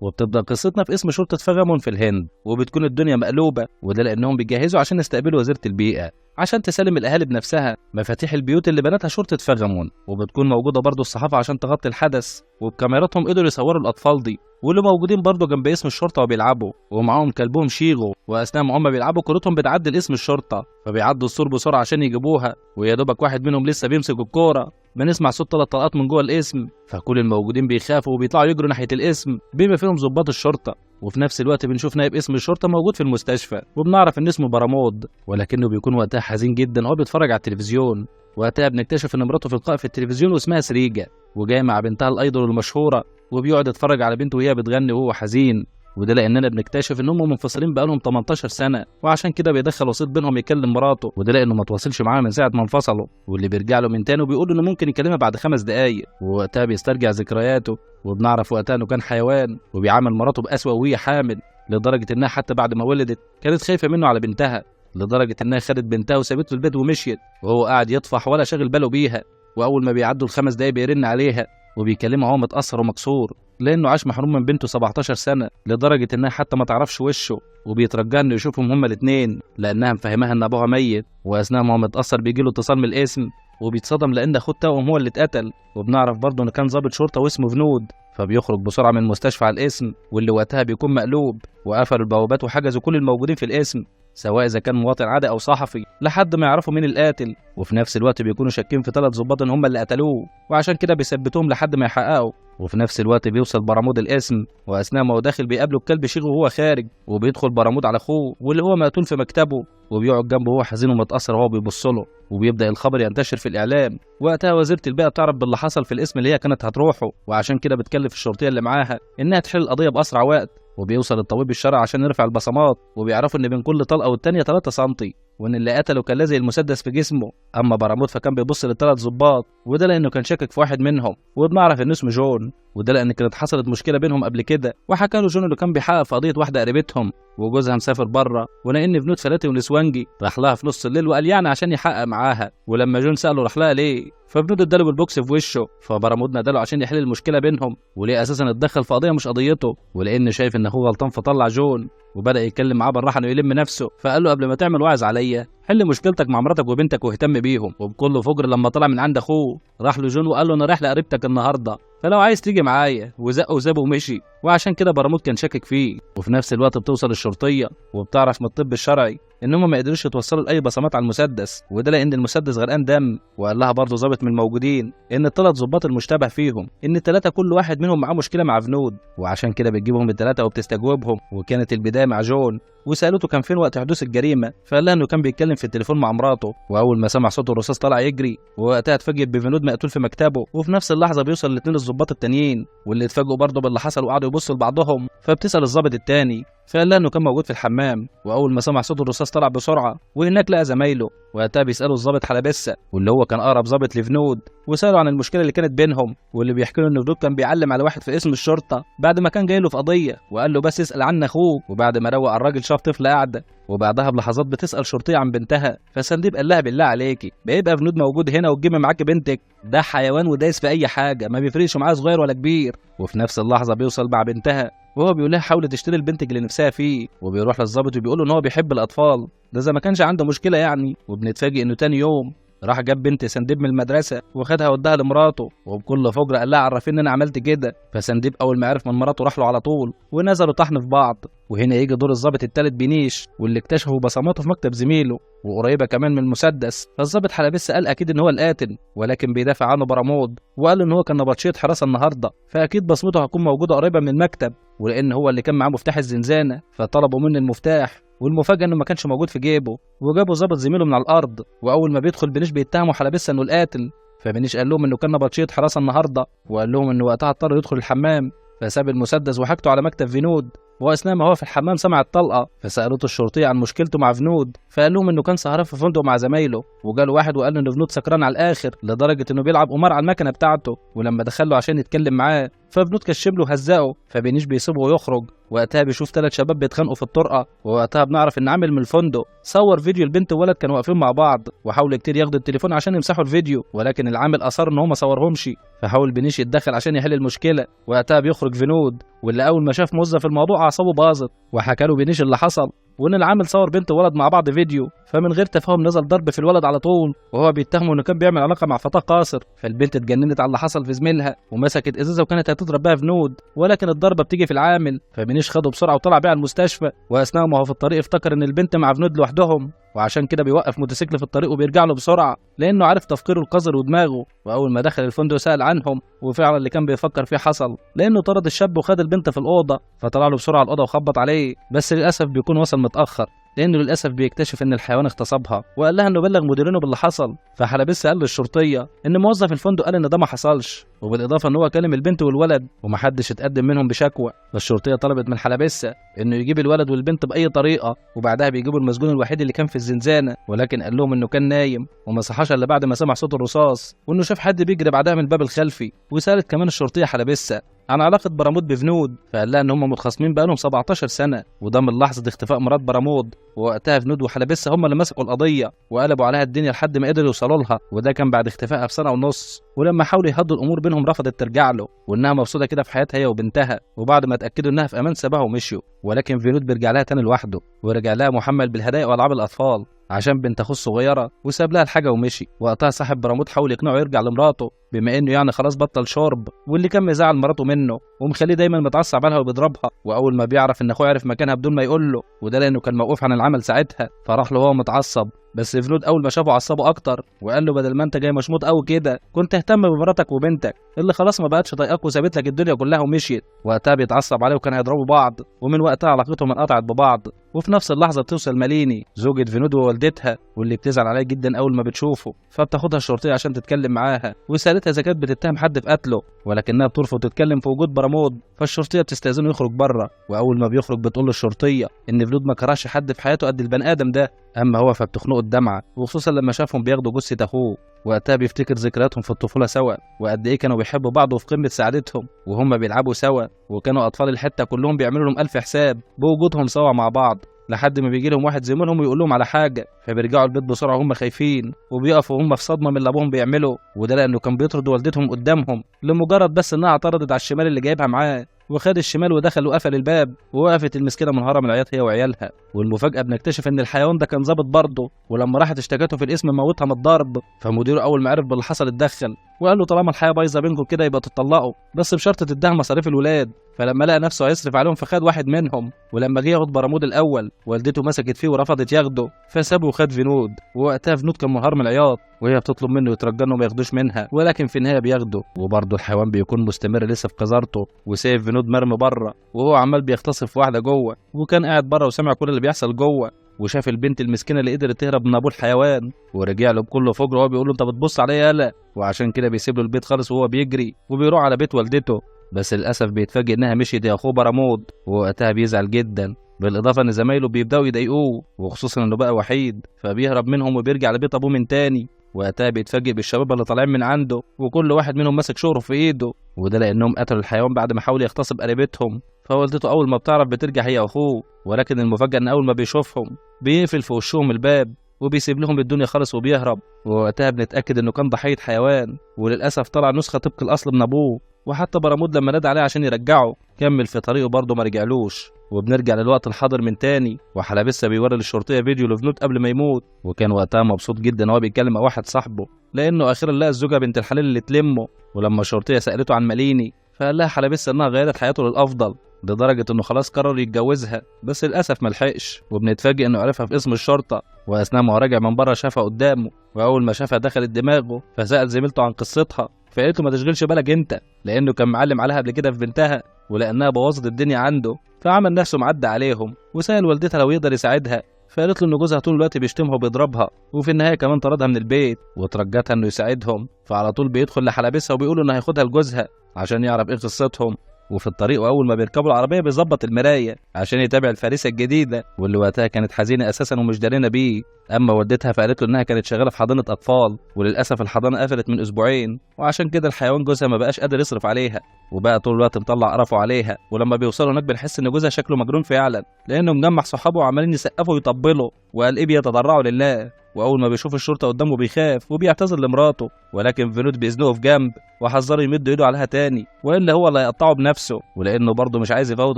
وبتبدأ قصتنا في اسم شرطة فغمون في الهند، وبتكون الدنيا مقلوبة، وده لأنهم بيجهزوا عشان يستقبلوا وزيرة البيئة عشان تسلم الأهالي بنفسها مفاتيح البيوت اللي بنتها شرطة فغمون. وبتكون موجودة برضه الصحافة عشان تغطي الحدث، وبكاميراتهم قدروا يصوروا الأطفال دي واللي موجودين برضه جنب اسم الشرطة وبيلعبوا، ومعاهم كلبهم شيغو، وأثناء ما هما بيلعبوا كورتهم بتعدي لاسم الشرطة، فبيعدوا السور بسرعة عشان يجيبوها، ويا دوبك واحد منهم لسه بيمسك الكورة بنسمع صوت 3 طلقات من جوه الاسم، فكل الموجودين بيخافوا وبيطلعوا يجروا ناحية الاسم بما فيهم ضباط الشرطة. وفي نفس الوقت بنشوف نائب اسم الشرطة موجود في المستشفى، وبنعرف ان اسمه برامود، ولكنه بيكون وقتها حزين جدا وهو بيتفرج على التلفزيون. وقتها بنكتشف ان مراته في لقاء في التلفزيون واسمها سريجة، وجاي مع بنتها الايدول المشهورة، وبيقعد يتفرج على بنته وهي بتغني وهو حزين. وده لاننا بنكتشف ان هم منفصلين بقالهم 18 سنه، وعشان كده بيدخل وسيط بينهم يكلم مراته، وده لانه ما تواصلش معاها من ساعه ما انفصلوا، واللي بيرجع له من تاني وبيقول انه ممكن يكلمها بعد 5 دقايق، ووقتها بيسترجع ذكرياته. وبنعرف وقتها انه كان حيوان وبيعامل مراته بأسوأ وهي حامل، لدرجه انها حتى بعد ما ولدت كانت خايفه منه على بنتها، لدرجه انها خدت بنتها وسابته البيت ومشيت، وهو قاعد يطفح ولا شاغل باله بيها. واول ما بيعدوا ال5 دقايق بيرن عليها وبيكلمها وهو متأثر ومكسور، لأنه عاش محروم من بنته 17 سنة، لدرجة إنها حتى ما تعرفش وشه، وبيترجى إنه يشوفهم هما الاتنين لأنها مفهماها إن أبوها ميت. وأثناء ما هو متأثر بيجيله اتصال من الاسم، وبيتصدم لأن أخوه التوأم هو اللي اتقتل. وبنعرف برضه إنه كان ضابط شرطة واسمه فنود، فبيخرج بسرعة من المستشفى على الاسم، واللي وقتها بيكون مقلوب، وقفلوا البوابات وحجزوا كل الموجودين في الاسم سواء إذا كان مواطن عادي أو صحفي لحد ما يعرفوا مين القاتل. وفي نفس الوقت بيكونوا شاكين في 3 ضباط إن هم اللي قتلوه، وعشان كده بيثبتوهم لحد ما يحققوا. وفي نفس الوقت بيوصل برامود الاسم، وأثناء ما هو داخل بيقابله الكلب شيغو وهو خارج، وبيدخل برامود على أخوه واللي هو مقتول في مكتبه، وبيقعد جنبه وهو حزين ومتأثر وهو بيبص له، وبيبدأ الخبر ينتشر في الإعلام. وقتها وزيرة البيئة بتعرف باللي حصل في الاسم اللي هي كانت هتروحه، وعشان كده بتكلف الشرطية اللي معاها إنها تحل القضية بأسرع وقت. وبيوصل الطبيب الشرعي عشان يرفع البصمات، وبيعرفوا ان بين كل طلقه والتانيه 3 سنتي، وان اللي قتله كان لازق المسدس في جسمه. اما برامود فكان بيبص ل3 ضباط، وده لانه كان شاكك في واحد منهم، وبنعرف انه اسمه جون، وده لان كانت حصلت مشكله بينهم قبل كده، وحكى له جون انه كان بيحقق في قضيه واحده قريبتهم وجوزها مسافر بره، ولان فنود فلاتي ونسوانجي راح لها في نص الليل وقال يعني عشان يحقق معاها. ولما جون ساله راح لها ليه، فبنود اداله بالبوكس في وشه، فبرامود ناداله عشان يحل المشكله بينهم، وليه اساسا اتدخل في قضيه مش قضيته، ولان شايف ان اخوه غلطان فطلع جون، وبدا يتكلم معاه بالراحه انه يلم نفسه. فقال له قبل ما تعمل وعظ عليا حل مشكلتك مع مراتك وبنتك واهتم بيهم. وبكل فجر لما طلع من عند اخوه راح له جون وقال له انا رايح لقريبتك النهارده، فلو عايز تيجي معايا، وزقه وسابه ومشي. وعشان كده برامود كان شاكك فيه. وفي نفس الوقت بتوصل الشرطيه وبتعرف من الطب الشرعي ان هم ما قدروش يتوصلوا لاي بصمات على المسدس، وده لان المسدس غرقان دم. وقال لها برضه ظابط من الموجودين ان ال3 ضباط المشتبه فيهم ان ال3 كل واحد منهم معاه مشكله مع فنود، وعشان كده بتجيبهم ال3 وبتستجوبهم. وكانت البدايه مع جون، وسالته كان فين وقت حدوث الجريمه، فقال لها انه كان بيتكلم في التليفون مع مراته، واول ما سمع صوت الرصاص طلع يجري، ووقتها اتفاجئ بفنود مقتول في مكتبه. وفي نفس اللحظه بيوصل الاثنين الضباط التانيين واللي اتفاجئوا برضه باللي حصل وقعدوا يبصوا لبعضهم، فبتسال الضابط التاني فقال لها انه كان موجود في الحمام، واول ما سمع صوت الرصاص طلع بسرعه، وهناك لقى زمايله. وقتها بيسالوا الضابط حلبسه واللي هو كان اقرب ضابط لفنود، وسالوا عن المشكله اللي كانت بينهم، واللي بيحكي له ان فنود كان بيعلم على واحد في اسم الشرطه بعد ما كان جاي له في قضيه، وقال له بس اسال عن اخوك. وبعد ما روق الراجل شاف طفله قاعده، وبعدها بلحظات بتسال شرطيه عن بنتها، فسنديب قال لها بالله عليكي بيبقى فنود موجود هنا وتجيبي معاكي بنتك؟ ده حيوان ودايس في اي حاجه، ما بيفرقش معاه صغير ولا كبير. وفي نفس اللحظه بيوصل مع بنتها وهو بيقول لها حاولي تشتري البنت اللي نفسها فيه، وبيروح للظابط وبيقول له ان هو بيحب الاطفال، ده اذا ما كانش عنده مشكله يعني. وبنتفاجئ انه تاني يوم راح جاب بنت سنديب من المدرسه وخدها وداها لمراته، وبكل فجر قال لها عرفيني ان انا عملت كده. فسنديب اول ما عرف من مراته راح له على طول ونزلوا طحن في بعض. وهنا يجي دور الضابط التالت بنيش، واللي اكتشفوا بصماته في مكتب زميله وقريبه كمان من المسدس. فالضابط حلبسه قال اكيد ان هو القاتل، ولكن بيدافع عنه برامود وقال ان هو كان نبطشيه حراسه النهارده، فاكيد بصمته هتكون موجوده قريبه من المكتب، ولان هو اللي كان معاه مفتاح الزنزانه فطلبوا منه المفتاح. والمفاجاه انه ما كانش موجود في جيبه، وجابوا ضابط زميله من على الارض. واول ما بيدخل بنيش بيتهموا حلبسه انه القاتل، فبنيش قال لهم انه كان نبطشيه حراسه النهارده، وقال لهم انه وقتها اضطر يدخل الحمام، فساب المسدس وحاجته على مكتب فنود. واثناء ما هو في الحمام سمع الطلقه، فسالته الشرطيه عن مشكلته مع فنود، فقال لهم انه كان سهران في فندق مع زمايله، وجاله واحد وقال له ان فنود سكران على الاخر لدرجه انه بيلعب قمار على المكنه بتاعته. ولما دخل له عشان يتكلم معاه ففنود كشم له وهزقه، فبنيش بيسيبه ويخرج، وقتها بيشوف 3 شباب بيتخانقوا في الطرقه، ووقتها بنعرف ان عامل من الفندق صور فيديو البنت وولد كانوا واقفين مع بعض، وحاولوا كتير ياخدوا التليفون عشان يمسحوا الفيديو، ولكن العامل اصر ان هو ما صورهمش، فحاول بنيش يتدخل عشان يحل المشكله. وقتها بيخرج فينود، واللي اول ما شاف موظف الموضوع اعصابه باظت، وحكى له بنيش اللي حصل، وان العامل صور بنت وولد مع بعض فيديو، فمن غير تفاهم نزل ضرب في الولد على طول، وهو بيتهمه انه كان بيعمل علاقه مع فتاه قاصر. فالبنت اتجننت على اللي حصل في زميلها، ومسكت ازازه وكانت هتضرب بيها فنود، ولكن الضربه بتيجي في العامل، فبنيش خده بسرعه وطلع بيها المستشفى. واثناء ما هو في الطريق افتكر ان البنت مع فنود لوحدهم، وعشان كده بيوقف موتوسيكل في الطريق وبيرجع له بسرعه، لانه عارف تفكيره القذر ودماغه. واول ما دخل الفندق سال عنهم، وفعلا اللي كان بيفكر فيه حصل، لانه طرد الشاب وخد البنت في الاوضه، فطلع له بسرعه الاوضه وخبط عليه، بس للاسف بيكون وصل متاخر، لانه للاسف بيكتشف ان الحيوان اغتصبها، وقال لها انه بلغ مديرينه باللي حصل. فحلبس قال للشرطيه ان موظف الفندق قال ان ده ما حصلش، وبالاضافه ان هو كلم البنت والولد ومحدش اتقدم منهم بشكوى. فالشرطيه طلبت من حلبسه انه يجيب الولد والبنت باي طريقه، وبعدها بيجيبوا المسجون الوحيد اللي كان في الزنزانه، ولكن قال لهم انه كان نايم وما صحاش الا بعد ما سمع صوت الرصاص، وانه شاف حد بيجري بعدها من الباب الخلفي. وسالت كمان الشرطيه حلبسه عن علاقة برامود بفنود، فقال لها ان هم متخاصمين بقالهم 17 سنة، وده من لحظة اختفاء مرات برامود، ووقتها فنود وحلبسة هم اللي مسكوا القضية وقلبوا عليها الدنيا لحد ما قدروا يوصلوا لها، وده كان بعد اختفائها بسنة ونص. ولما حاولوا يهدوا الامور بينهم رفضت ترجع له، وانها مبسوطة كده في حياتها هي وبنتها، وبعد ما اتاكدوا انها في امان سابها ومشيوا. ولكن فنود بيرجع لها تاني لوحده، ورجع لها محمل بالهدايا والعاب الاطفال عشان بنت اخوه الصغيره، وساب لها الحاجه ومشي. وقتها صاحب برامود حاول يقنعه يرجع لمراته، بما انه يعني خلاص بطل شرب، واللي كان مزعل مراته منه ومخليه دايما متعصب عليها وبيضربها. واول ما بيعرف ان اخوه عرف مكانها بدون ما يقول له، وده لانه كان موقوف عن العمل ساعتها، فراح له وهو متعصب. بس فنود اول ما شافه عصبه اكتر، وقال له بدل ما انت جاي مشموط قوي كده كنت اهتم بمراتك وبنتك اللي خلاص ما بقتش طايقاك وسابت لك الدنيا كلها ومشيت. وقتها بيتعصب عليه وكان هيضربوا بعض، ومن وقتها علاقتهم انقطعت ببعض. وفي نفس اللحظه بتوصل ماليني زوجة فنود ووالدتها، واللي بتزعل عليه جدا اول ما بتشوفه، فبتاخدها الشرطيه عشان تتكلم معاها، وسالتها اذا كانت بتتهم حد في قتله، ولكنها بترفض تتكلم في وجود برامود. فالشرطيه بتستاذنه يخرج بره، واول ما بيخرج بتقول للشرطيه ان فنود ما كرهش حد في حياته قد البني ادم ده، اما هو فبتخنقه الدمعه، وخصوصا لما شافهم بياخدوا جثه اخوه. وقتها بيفتكر ذكرياتهم في الطفوله سوا، وقد ايه كانوا بيحبوا بعض وفي قمه سعادتهم وهم بيلعبوا سوا، وكانوا اطفال الحته كلهم بيعملوا لهم الف حساب بوجودهم سوا مع بعض، لحد ما بيجي لهم واحد زميلهم ويقول لهم على حاجه، فبيرجعوا البيت بسرعه وهم خايفين، وبيقفوا وهم في صدمه من اللي ابوهم بيعمله، وده لانه كان بيطرد والدتهم قدامهم لمجرد بس انها اعترضت على الشمال اللي جايبها معاه، وخد الشمال ودخل وقفل الباب، ووقفت المسكينه منهاره من العياط هي وعيالها. والمفاجاه بنكتشف ان الحيوان ده كان ظابط برضه، ولما راحت اشتكته في القسم موتها من الضرب. فمديره اول ما عرف باللي حصل اتدخل وقال له طالما الحياه بايظه بينكم كده يبقى تطلقوا، بس بشرط تديها مصاريف الولاد. فلما لقى نفسه هيصرف عليهم فخد واحد منهم، ولما جه ياخد برامود الاول والدته مسكت فيه ورفضت ياخده، فسابه وخد فنود. ووقتها فنود كان منهار من العياط، وهي بتطلب منه يترجى انه ما ياخدوش منها، ولكن في النهايه بياخده. وبرضه الحيوان بيكون مستمر لسه في قذارته، وسايب فنود مرمي بره، وهو عمال بيغتصب في واحده جوه، وكان قاعد بره وسمع كل اللي بيحصل جوه، وشاف البنت المسكينه اللي قدرت تهرب من ابو الحيوان، ورجع له بكل فجر وهو بيقول له انت بتبص عليا يالا، وعشان كده بيسيب له البيت خالص وهو بيجري وبيروح على بيت والدته. بس للاسف بيتفاجئ انها مشيت يا اخوه برامود، ووقتها بيزعل جدا، بالاضافه ان زمايله بيبداوا يضايقوه، وخصوصا انه بقى وحيد، فبيهرب منهم وبيرجع لبيت ابوه من تاني. وقتها بيتفاجئ بالشباب اللي طالعين من عنده، وكل واحد منهم ماسك شوره في ايده، وده لانهم قتلوا الحيوان بعد ما حاول يغتصب قريبتهم. فوالدته اول ما بتعرف بترجع هي واخوه، ولكن المفاجاه ان اول ما بيشوفهم بيقفل في وشهم الباب وبيسيب لهم الدنيا خالص وبيهرب. ووقتها بنتاكد انه كان ضحيه حيوان، وللاسف طلع نسخه طبق الاصل من ابوه. وحتى برامود لما نادى عليه عشان يرجعه كمل في طريقه برضه ما رجعلوش. وبنرجع للوقت الحاضر من تاني، وحلبسه بيوري للشرطيه فيديو لفنود قبل ما يموت، وكان وقتها مبسوط جدا وهو بيتكلم مع واحد صاحبه، لانه اخيرا لقى الزوجه بنت الحلال اللي تلمه. ولما الشرطيه سالته عن ماليني فقال لها حلبسه انها غيرت حياته للافضل، لدرجه انه خلاص قرر يتجوزها، بس للاسف ملحقش. وبنتفاجئ انه عرفها في اسم الشرطه، واثناء ما هو راجع من بره شافها قدامه، واول ما شافها دخلت دماغه، فسال زميلته عن قصتها، فقالت له ما تشغلش بالك انت، لانه كان معلم عليها قبل كده في بنتها، ولانها بوظت الدنيا عنده، فعمل نفسه معدى عليهم. وسال والدتها لو يقدر يساعدها، فقالت له ان جوزها طول الوقت بيشتمها وبيضربها، وفي النهايه كمان طردها من البيت، وترجتها انه يساعدهم. فعلى طول بيدخل لحلبسها وبيقول انه هياخدها لجوزها عشان يعرف ايه قصتهم. وفي الطريق واول ما بيركبوا العربيه بيظبط المرايه عشان يتابع الفارسه الجديده واللي وقتها كانت حزينه اساسا ومش دارينا بيه. اما والدتها فقالت له انها كانت شغاله في حضانه اطفال، وللاسف الحضانه قفلت من اسبوعين، وعشان كده الحيوان جوزها ما بقاش قادر يصرف عليها، وبقى طول الوقت مطلع قرفه عليها. ولما بيوصلوا هناك بنحس ان جوزها شكله مجنون فعلا، لانه مجمع صحابه وعمالين يسقفوا ويطبلوا وقال ايه بيتضرعوا لله. واول ما بيشوف الشرطه قدامه بيخاف وبيعتذر لمراته، ولكن فينود بيزنقه في جنب وحذره يمد ايده عليها تاني والا هو اللي هيقطعه بنفسه. ولانه برضه مش عايز يفوت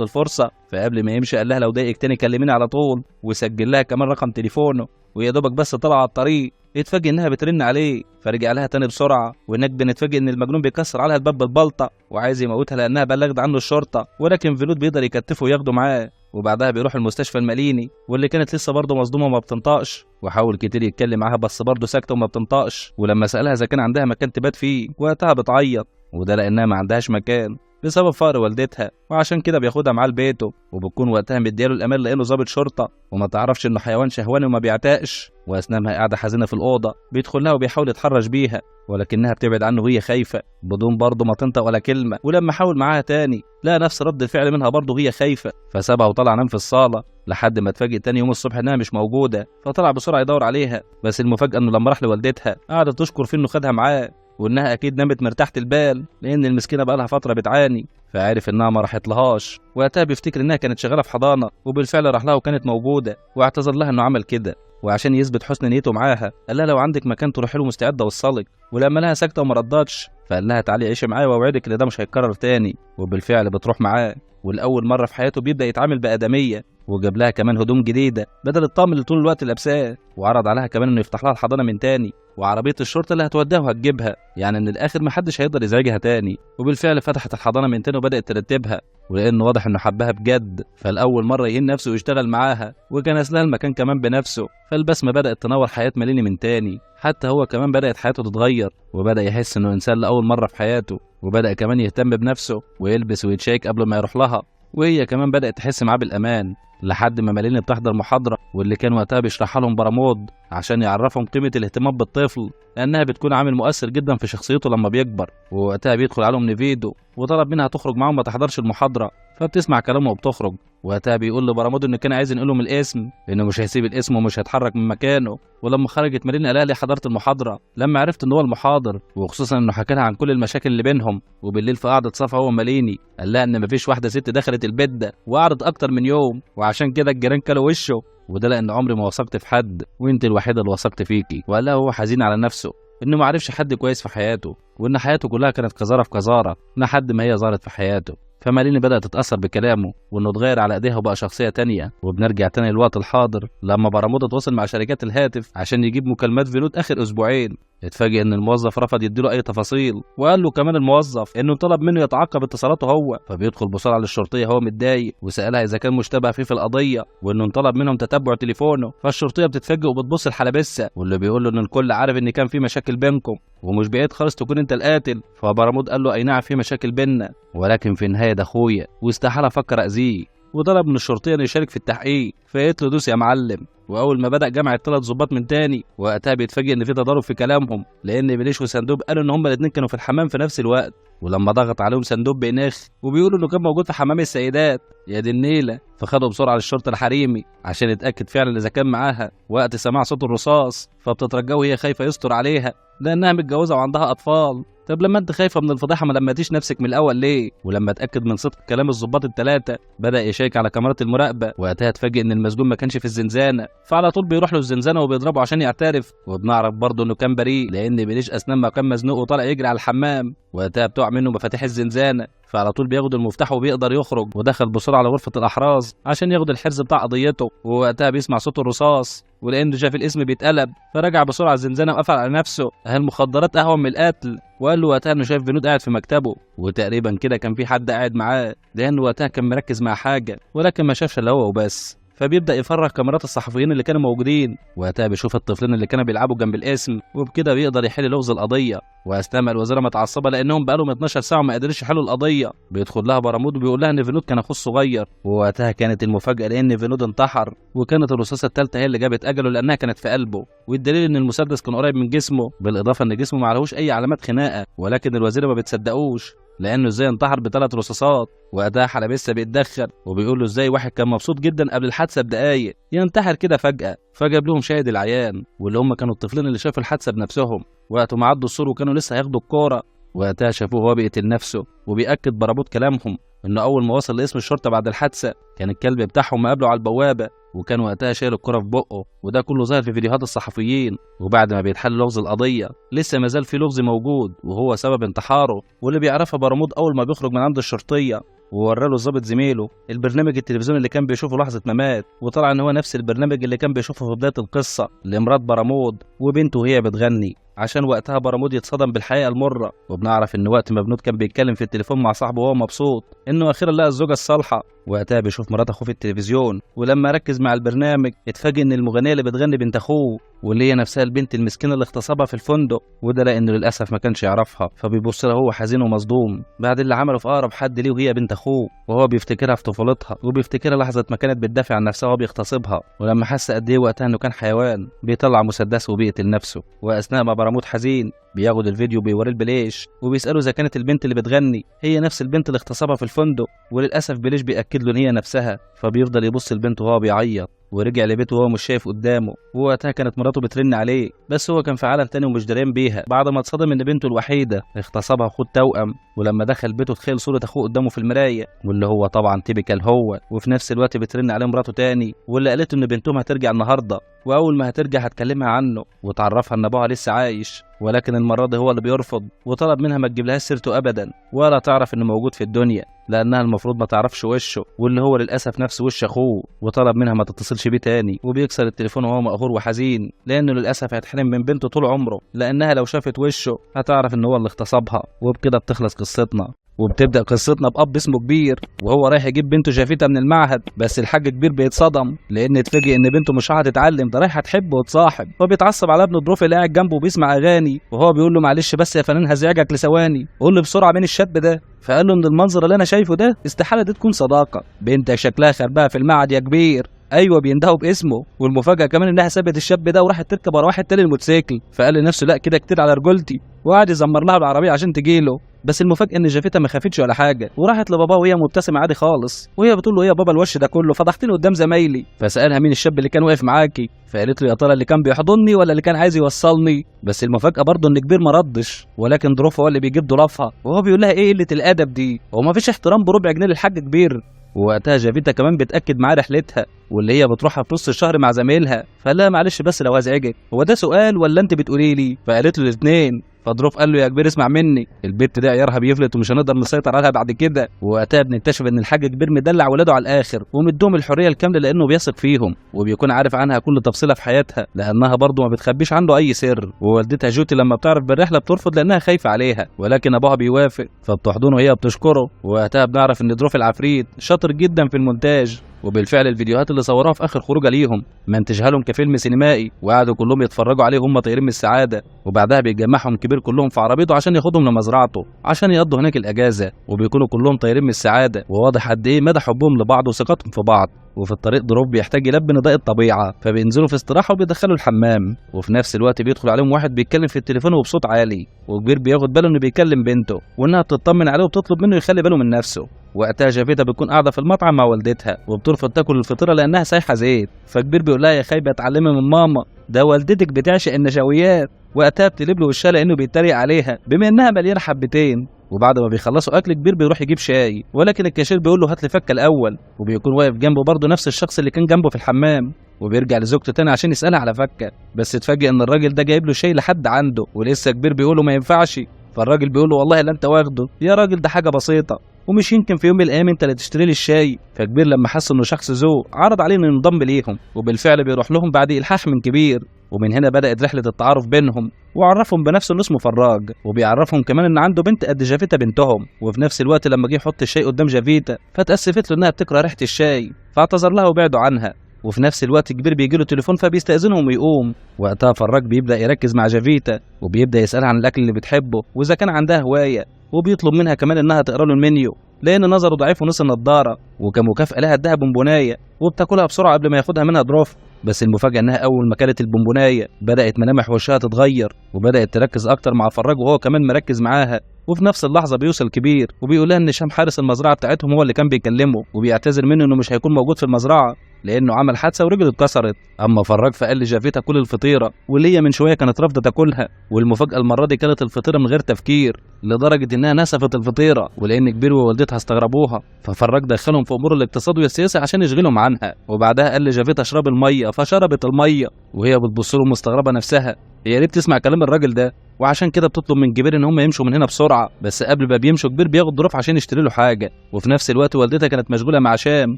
الفرصه، فقبل ما يمشي قال لها لو ضايقك تاني كلميني على طول، وسجل لها كمان رقم تليفونه. ويا دوبك بس طلع على الطريق يتفاجئ انها بترن عليه، فرجع لها تاني بسرعه، وهناك بنتفاجئ ان المجنون بيكسر عليها الباب بالبلطه وعايز يموتها لانها بلغت عنه الشرطه، ولكن فينود بيقدر يكتفه وياخده معاه. وبعدها بيروح المستشفى الماليني، واللي كانت لسه برضه مصدومه وما بتنطقش، وحاول كتير يتكلم معاها بس برضه ساكته وما بتنطقش. ولما سالها اذا كان عندها مكان تبات فيه وقتها بتعيط، وده لانها ما عندهاش مكان بسبب فقر والدتها، وعشان كده بياخدها معاه لبيته، وبتكون وقتها مدياله الامان لانه ضابط شرطه وما تعرفش انه حيوان شهواني وما بيعتقش. واثناء ما هي قاعده حزينه في الاوضه بيدخل لها وبيحاول يتحرش بيها، ولكنها بتبعد عنه وهي خايفه بدون برضه ما تنطق ولا كلمه. ولما حاول معاها تاني لقى نفس رد الفعل منها برضه وهي خايفه، فسابها وطلع نام في الصاله لحد ما اتفاجئ تاني يوم الصبح انها مش موجوده، فطلع بسرعه يدور عليها. بس المفاجاه انه لما راح لوالدتها قعدت تشكر فيه انه خدها معاه، وانها اكيد نامت مرتاحه البال لان المسكينه بقالها فتره بتعاني. فعرف انها ما راحت لهاش، وقتها بيفتكر انها كانت شغاله في حضانه، وبالفعل راح لها وكانت موجوده واعتذر لها انه عمل كده. وعشان يثبت حسن نيته معاها قال لها لو عندك مكان تروح له مستعد اوصلك. ولما لها ساكته وما ردتش فقال لها تعالي عيشي معايا واوعدك ان ده مش هيتكرر تاني. وبالفعل بتروح معاه، ولاول مره في حياته بيبدا يتعامل بادميه، وجاب لها كمان هدوم جديده بدل الطقم اللي طول الوقت لابساه، وعرض عليها كمان انه يفتح لها الحضانه من تاني وعربيه الشرطه اللي هتوديها وهتجيبها، يعني من الاخر محدش هيقدر يزعجها تاني. وبالفعل فتحت الحضانه من تاني وبدات ترتبها، ولانه واضح انه حبها بجد فالاول مره يهين نفسه ويشتغل معاها، وجهز لها المكان كمان بنفسه. فالبسمه بدات تنور حياه ماليني من تاني، حتى هو كمان بدات حياته تتغير وبدا يحس انه انسان لاول مره في حياته، وبدا كمان يهتم بنفسه ويلبس ويتشيك قبل ما يروح لها، وهي كمان بدات تحس معاه بالامان. لحد ما ماليني بتحضر محاضره واللي كان وقتها بيشرحها لهم برامود عشان يعرفهم قيمه الاهتمام بالطفل، لانها بتكون عامل مؤثر جدا في شخصيته لما بيكبر. ووقتها بيدخل عليهم نيفيدو وطلب منها تخرج معاهم ما تحضرش المحاضره، فبتسمع كلامه وبتخرج. وقتها بيقول لبرامود انه كان عايز ينقلهم الاسم لانه مش هيسيب الاسم ومش هيتحرك من مكانه. ولما خرجت ماليني قالها لي حضرت المحاضره لما عرفت ان هو المحاضر، وخصوصا انه حكى لها عن كل المشاكل اللي بينهم. وبالليل في قعده صفا هو ماليني قال لها ان مفيش واحده ست دخلت البيت ده وقعدت اكتر من يوم، وعشان كده الجيران كلوا وشه، وده لان عمري ما وثقت في حد وانت الوحيده اللي وثقت فيكي. وقال لها هو حزين على نفسه انه ما عرفش حد كويس في حياته، وان حياته كلها كانت قذاره في قذاره لحد ما هي ظهرت في حياته. فماليني بدأت تتأثر بكلامه وإنه اتغير على إيديها وبقى شخصية تانية. وبنرجع تاني للوقت الحاضر لما برامود اتواصل مع شركات الهاتف عشان يجيب مكالمات فينود آخر أسبوعين. اتفاجئ إن الموظف رفض يديله أي تفاصيل، وقال له كمان الموظف إنه طلب منه يتعقب اتصالاته هو. فبيدخل بسرعة للشرطية هو متضايق وسألها إذا كان مشتبه فيه في القضية وإنه انطلب منهم تتبع تليفونه. فالشرطية بتتفاجئ وبتبص لحلبسة واللي بيقول له إن الكل عارف إن كان في مشاكل بينكم ومش بعيد خالص تكون أنت القاتل. فبرامود قال له أي نعم في مشاكل بيننا، ولكن في النهاية ده أخويا واستحالة أفكر أذيه. وطلب من الشرطية إنه يشارك في التحقيق، فقالت له دوس يا معلم. واول ما بدا جمع الثلاث ظباط من تاني وقتها بيتفاجئ ان في تضارب في كلامهم، لان بليش وسندوب قالوا ان هما الاثنين كانوا في الحمام في نفس الوقت. ولما ضغط عليهم سندوب بينخ وبيقولوا انه كان موجود في حمام السيدات يا دي النيله، فخدوا بسرعه للشرطه الحريمي عشان يتاكد فعلا اذا كان معاها وقت سماع صوت الرصاص. فبتترجاه وهي خايفه يستر عليها لانها متجوزه وعندها اطفال. طب لما انت خايفه من الفضيحه ما لمتيش نفسك من الاول ليه؟ ولما اتاكد من صدق كلام الظباط الثلاثه بدا يشيك على كاميرات المراقبه، وقتها اتفاجئ ان المسجون ما كانش في الزنزانه، فعلى طول بيروح له الزنزانه وبيضربه عشان يعترف. وبنعرف برضه انه كان بريء لان بليش اثناء ما كان مزنوق وطالع يجري على الحمام وقتها بتقع منه مفاتيح الزنزانه، فعلى طول بياخد المفتاح وبيقدر يخرج. ودخل بسرعه لغرفه الاحراز عشان ياخد الحرز بتاع قضيته، ووقتها بيسمع صوت الرصاص ولانه شاف الاسم بيتقلب فرجع بسرعه الزنزانه وقفل على نفسه المخدرات اهون من القتل. وقال له وقتها انه شايف فينود قاعد في مكتبه وتقريبا كده كان في حد قاعد معاه لانه وقتها كان مركز مع حاجه ولكن ما شافش الا هو وبس. فبيبدا يفرغ كاميرات الصحفيين اللي كانوا موجودين، وقتها بيشوف الطفلين اللي كانوا بيلعبوا جنب الاسم، وبكده بيقدر يحل لغز القضيه. واثناء ما الوزيره متعصبه لانهم بقالهم 12 ساعه وما قدروش يحلوا القضيه، بيدخل لها برامود وبيقول لها ان فينود كان اخوه الصغير. ووقتها كانت المفاجاه لان فينود انتحر، وكانت الرصاصه الثالثه هي اللي جابت اجله لانها كانت في قلبه، والدليل ان المسدس كان قريب من جسمه، بالاضافه ان جسمه ما عليهوش اي علامات خناقه، ولكن الوزيره ما بتصدقوش لانه ازاي انتحر ب3 رصاصات. وقتها حلبسه بيتدخل وبيقول له ازاي واحد كان مبسوط جدا قبل الحادثه بدقايق ينتحر كده فجاه. فجاب لهم شاهد العيان واللي هم كانوا الطفلين اللي شافوا الحادثه بنفسهم وقت ما عدوا السور وكانوا لسه هياخدوا الكوره. وقتها شافوه وهو بيقتل نفسه وبيأكد بربوط كلامهم انه اول ما وصل لاسم الشرطه بعد الحادثه كان الكلب بتاعهم مقابله على البوابه وكان وقتها شايل الكرة في بقه. وده كله ظاهر في فيديوهات الصحفيين. وبعد ما بيتحل لغز القضية لسه مازال في لغز موجود وهو سبب انتحاره واللي بيعرفها برموت أول ما بيخرج من عند الشرطية. ووراله الظابط زميله البرنامج التلفزيوني اللي كان بيشوفه لحظة ما مات وطلع ان هو نفس البرنامج اللي كان بيشوفه في بداية القصة لمرات برمود وبنته وهي بتغني عشان وقتها برمود يتصدم بالحقيقة المرة. وبنعرف ان وقت ما بنود كان بيتكلم في التليفون مع صاحبه وهو مبسوط انه اخيرا لقى الزوجة الصالحة. وقتها بيشوف مرات اخوه في التلفزيون ولما ركز مع البرنامج اتفاجئ ان المغنية اللي بتغني بنت اخوه واللي هي نفسها البنت المسكينة اللي اغتصبها في الفندق. وده لانه للاسف ما كانش يعرفها فبيبص لها هو حزين ومصدوم بعد اللي عمله في اقرب حد ليه وهي بنت اخوه وهو بيفتكرها في طفولتها وبيفتكرها لحظة ما كانت بتدافع عن نفسها وهو بيغتصبها. ولما حس قد ايه وقتها انه كان حيوان بيطلع مسدسه وبيقتل نفسه. واثناء ما برموت حزين بياخد الفيديو بيوريه البليش وبيسأله إذا كانت البنت اللي بتغني هي نفس البنت اللي اغتصبها في الفندق. وللأسف بليش بيأكد له إن هي نفسها فبيفضل يبص البنت وهو بيعيط. ورجع لبيته وهو مش شايف قدامه ووقتها كانت مراته بترن عليه بس هو كان في عالم تاني ومش دريان بيها بعد ما اتصدم ان بنته الوحيده اغتصبها اخوه التوأم. ولما دخل بيته تخيل صوره اخوه قدامه في المرايه واللي هو طبعا تيبيكال هو. وفي نفس الوقت بترن عليه مراته تاني واللي قالت ان بنتهم هترجع النهارده واول ما هترجع هتكلمها عنه وتعرفها ان ابوها لسه عايش. ولكن المره دي هو اللي بيرفض وطلب منها ما تجيبلهاش سيرته ابدا ولا تعرف انه موجود في الدنيا لانها المفروض ما تعرفش وشه واللي هو للاسف نفس وش اخوه. وطلب منها ما تتصلش بيه تاني وبيكسر التليفون وهو مقهور وحزين لانه للاسف هيتحرم من بنته طول عمره لانها لو شافت وشه هتعرف ان هو اللي اغتصبها. وبكده بتخلص قصتنا وبتبدأ قصتنا بأب اسمه كبير وهو رايح يجيب بنته جافيتا من المعهد بس الحاج كبير بيتصدم لأن اتفاجئ إن بنته مش هتتعلم ده رايحة تحب وتصاحب. فبيتعصب على ابنه دروف اللي قاعد جنبه وبيسمع أغاني وهو بيقول له معلش بس يا فنان هزعجك لثواني قول لي بسرعة مين الشاب ده. فقال له إن المنظر اللي أنا شايفه ده استحالة دي تكون صداقة بنتك شكلها خربها في المعهد يا كبير. ايوه بيندهوا باسمه والمفاجاه كمان انها سابت الشاب ده وراحت تركب ورا واحد تاني الموتوسيكل. فقال لنفسه لا كده كتير على رجولتي وقعد يزمر لها بالعربيه عشان تجيله. بس المفاجاه ان جافيتا ما خافتش ولا حاجه وراحت لباباه وهي مبتسمه عادي خالص وهي بتقول له ايه يا بابا الوش ده كله فضحتني قدام زمايلي. فسالها مين الشاب اللي كان واقف معاكي فقالت له يا ترى اللي كان بيحضني ولا اللي كان عايز يوصلني. بس المفاجاه برضه ان كبير ما ردش ولكن ظروفه هو اللي بيجيب ضرافها وهو بيقول لها ايه قله الادب دي هو ما فيش احترام بربع جنيه للحاج كبير. ووقتها جافيتا كمان بتأكد معاه رحلتها واللي هي بتروحها في نص الشهر مع زمايلها. فقال لها معلش بس لو ازعجك هو ده سؤال ولا انت بتقولي لي. فقالت له الاثنين. فظروف قال له يا كبير اسمع مني البت دي عيارها بيفلت ومش هنقدر نسيطر عليها بعد كده. ووقتها بنكتشف ان الحاج كبير مدلع ولاده على الاخر ومديهم الحريه الكامله لانه بيثق فيهم وبيكون عارف عنها كل تفصيله في حياتها لانها برضه ما بتخبيش عنده اي سر. ووالدتها جوتي لما بتعرف بالرحله بترفض لانها خايفه عليها ولكن ابوها بيوافق فبتحضنه وهي بتشكره. ووقتها بنعرف ان ظروف العفريت شاطر جدا في المونتاج وبالفعل الفيديوهات اللي صوروها في اخر خروجه ليهم منتجها لهم كفيلم سينمائي وقعدوا كلهم يتفرجوا عليه وهم طايرين من السعاده. وبعدها بيتجمعهم كبير كلهم في عربيته عشان ياخدهم لمزرعته عشان يقضوا هناك الاجازه وبيكونوا كلهم طايرين من السعاده وواضح قد ايه مدى حبهم لبعض وثقتهم في بعض. وفي الطريق ضروب بيحتاج يلبي نداء الطبيعه فبينزلوا في استراحه وبيدخلوا الحمام وفي نفس الوقت بيدخل عليهم واحد بيتكلم في التليفون وبصوت عالي وكبير بياخد باله انه بيكلم بنته وانها بتطمن عليه وبتطلب منه يخلي باله من نفسه. وقتها جافيتا بتكون قاعده في المطعم مع والدتها وبترفض تاكل الفطيره لانها سايحه زيت. فكبير بيقول لها يا خايبه اتعلمي من ماما ده والدتك بتعشق النشويات. وقتها بتقلب له وشها لانه بيتريق عليها بما انها مليانه حبتين. وبعد ما بيخلصوا اكل كبير بيروح يجيب شاي ولكن الكاشير بيقول له هات لي فكه الاول وبيكون واقف جنبه برضه نفس الشخص اللي كان جنبه في الحمام. وبيرجع لزوجته تاني عشان يسالها على فكه بس اتفاجئ ان الراجل ده جايب له شاي لحد عنده ولسه كبير بيقول له ما ينفعش. فالراجل بيقول له والله لا انت واخده يا راجل ده حاجه بسيطه ومش يمكن في يوم من الايام انت اللي تشتري لي الشاي. فكبير لما حس انه شخص ذوق عرض عليه انه ينضم ليهم وبالفعل بيروح لهم بعد الحاح من كبير. ومن هنا بدأت رحلة التعارف بينهم وعرفهم بنفسه انه اسمه فراج وبيعرفهم كمان ان عنده بنت قد جافيتا بنتهم. وفي نفس الوقت لما جه يحط الشاي قدام جافيتا فتأسفت له انها بتكره ريحة الشاي فاعتذر لها وبعدوا عنها. وفي نفس الوقت كبير بيجي له تليفون فبيستأذنهم ويقوم. وقتها فراج بيبدأ يركز مع جافيتا وبيبدأ يسألها عن الأكل اللي بتحبه وإذا كان عندها هواية وبيطلب منها كمان إنها تقرأ له المنيو لأن نظره ضعيف ونص النضارة وكمكافأة لها اداها بونبوناية وبتاكلها بسرعة قبل ما ياخدها منها ضروف. بس المفاجأة إنها أول ما كانت البونبوناية بدأت ملامح وشها تتغير وبدأت تركز أكتر مع فراج وهو كمان مركز معاها وفي نفس اللحظه بيوصل كبير وبيقول لها ان هشام حارس المزرعه بتاعتهم هو اللي كان بيكلمه، وبيعتذر منه انه مش هيكون موجود في المزرعه لانه عمل حادثه ورجله اتكسرت. اما فراج فقال لجافيتا كل الفطيره واللي هي من شويه كانت رافضه تاكلها، والمفاجاه المره دي كانت الفطيره من غير تفكير لدرجه انها نسفت الفطيره، ولان كبير ووالدتها استغربوها ففراج دخلهم في امور الاقتصاد والسياسه عشان يشغلهم عنها. وبعدها قال لجافيتا اشرب الميه فشربت الميه، وهي بتبص له مستغربه نفسها هي ليه بتسمع كلام الراجل ده، وعشان كده بتطلب من كبير ان هم يمشوا من هنا بسرعه. بس قبل ما بيمشوا كبير بياخد ظروف عشان يشتري له حاجه، وفي نفس الوقت والدتها كانت مشغوله مع هشام.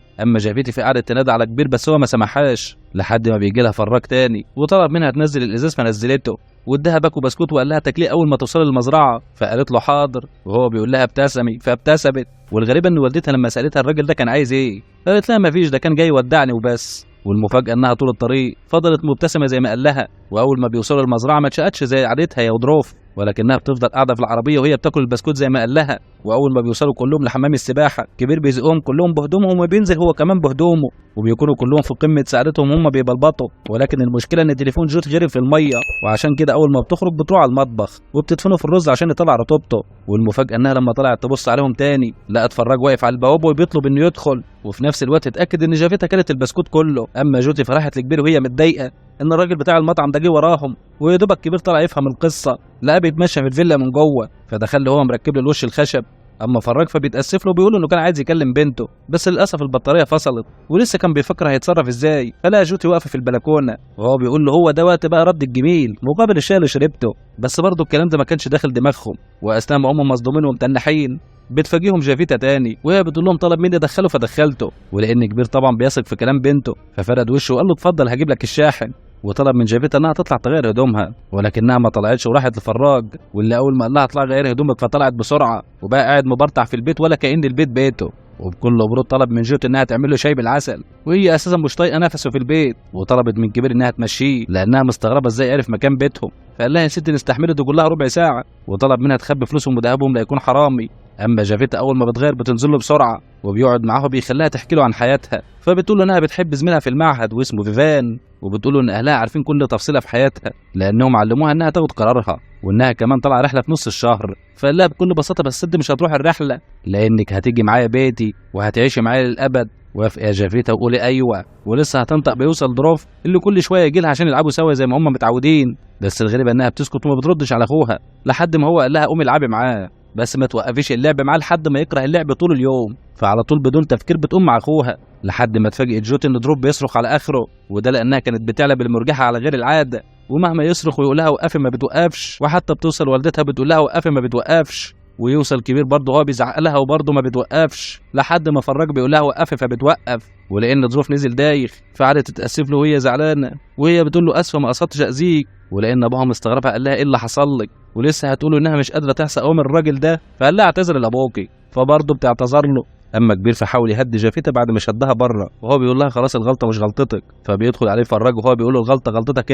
اما جافيتي في قعدت تنادى على كبير بس هو ما سمحهاش لحد ما بيجي لها فراج تاني وطلب منها تنزل الازاز فنزلته، واداها باكو بسكوت وقال لها تاكليه اول ما توصلي للمزرعه، فقالت له حاضر وهو بيقول لها ابتسمي فابتسمت. والغريبه ان والدتها لما سالتها الراجل ده كان عايز ايه قالت لها مفيش، ده كان جاي يودعني وبس. والمفاجأة إنها طول الطريق فضلت مبتسمة زي ما قال لها، وأول ما بيوصلوا المزرعة ما اتشقتش زي عادتها يا ودروف، ولكنها بتفضل قاعدة في العربية وهي بتاكل البسكوت زي ما قال لها. وأول ما بيوصلوا كلهم لحمام السباحة كبير بيزقهم كلهم بهدومهم وبينزل هو كمان بهدومه، وبيكونوا كلهم في قمة سعادتهم وهم بيبلبطوا. ولكن المشكلة إن تليفون جوت غرق في المية، وعشان كده أول ما بتخرج بتروح على المطبخ وبتدفنه في الرز عشان يطلع رطوبته. والمفاجأة إنها لما طلعت تبص عليهم تاني لقت فراج واقف على البوابة وبيطلب إنه يدخل، وفي نفس الوقت اتأكد إن جافيتا كلت البسكوت كله. أما جوتي فراحت لكبير وهي متضايقة ان الراجل بتاع المطعم ده جه وراهم، ويا دوبك كبير طلع يفهم القصه لقى بيتمشى في الفيلا من جوه، فدخل له هو مركب له الوش الخشب. اما فراج فبيتاسف له بيقول انه كان عايز يكلم بنته بس للاسف البطاريه فصلت، ولسه كان بيفكر هيتصرف ازاي فلقى جوتي واقفه في البلكونه وهو بيقول له هو ده وقت بقى رد الجميل مقابل الشاي اللي شربته. بس برضه الكلام ده ما كانش داخل دماغهم، واثناء ما هم مصدومين ومتنحين بتفاجئهم جافيتا تاني وهي بتقول لهم طلب مني ادخله فدخلته، ولان كبير طبعا بيثق في كلام بنته ففرد وشه وقال له اتفضل هجيب لك الشاحن، وطلب من جافيتا انها تطلع تغير هدومها ولكنها ما طلعتش وراحت لفراج، واللي اول ما قال لها اطلع غير هدومك فطلعت بسرعه وبقى قاعد مبرطع في البيت ولا كأن البيت بيته. وبكل برود طلب من جوت انها تعمل له شاي بالعسل وهي اساسا مش طايقه نفسه في البيت، وطلبت من كبير انها تمشيه لانها مستغربه ازاي عرف مكان بيتهم، فقال لها يا ستي نستحمله دي كلها ربع ساعه، وطلب منها تخبي فلوسهم وذهبهم لا يكون حرامي. اما جافيتا اول ما بتغير بتنزل له بسرعه وبيقعد معاها وبيخليها تحكي له عن حياتها، فبتقول له انها بتحب زميلها في المعهد واسمه فيفان، وبتقول له ان اهلها عارفين كل تفصيله في حياتها لانهم علموها انها تاخد قرارها، وانها كمان طالعه رحله في نص الشهر. فقال لها بكل بساطه بس انت مش هتروح الرحله لانك هتيجي معايا بيتي وهتعيشي معايا للابد. وافق يا جافيتا وقولي ايوه، ولسه هتنطق بيوصل ضروف اللي كل شويه يجي لها عشان يلعبوا سوا زي ما هم متعودين، بس الغريبه انها بتسكت وما بتردش على اخوها لحد ما هو قال لها قومي العبي معاه بس ما توقفيش اللعب معاه لحد ما يكره اللعب طول اليوم. فعلى طول بدون تفكير بتقوم مع اخوها لحد ما اتفاجئت جوت ان دروب بيصرخ على اخره، وده لانها كانت بتعلى بالمرجحه على غير العاده، ومهما يصرخ ويقول لها وقفي ما بتوقفش، وحتى بتوصل والدتها بتقول لها وقفي ما بتوقفش، ويوصل كبير برضه هو بيزعق لها وبرضه ما بتوقفش لحد ما فراج بيقول لها وقفي فبتوقف. ولان ظروف نزل دايخ فقعدت تتاسف له وهي زعلانه وهي بتقول له اسفه ما قصدتش اذيك، ولان ابوها مستغربها قال لها ايه اللي حصل لك ولسه هتقول انها مش قادره تحصى اوامر الراجل ده، فقال لها اعتذر لابوكي فبرضه بتعتذر له. اما كبير فحاول يهدي جافيتا بعد ما شدها بره وهو بيقول لها خلاص الغلطه مش غلطتك، فبيدخل عليه فراج وهو بيقول له الغلطه غلطتك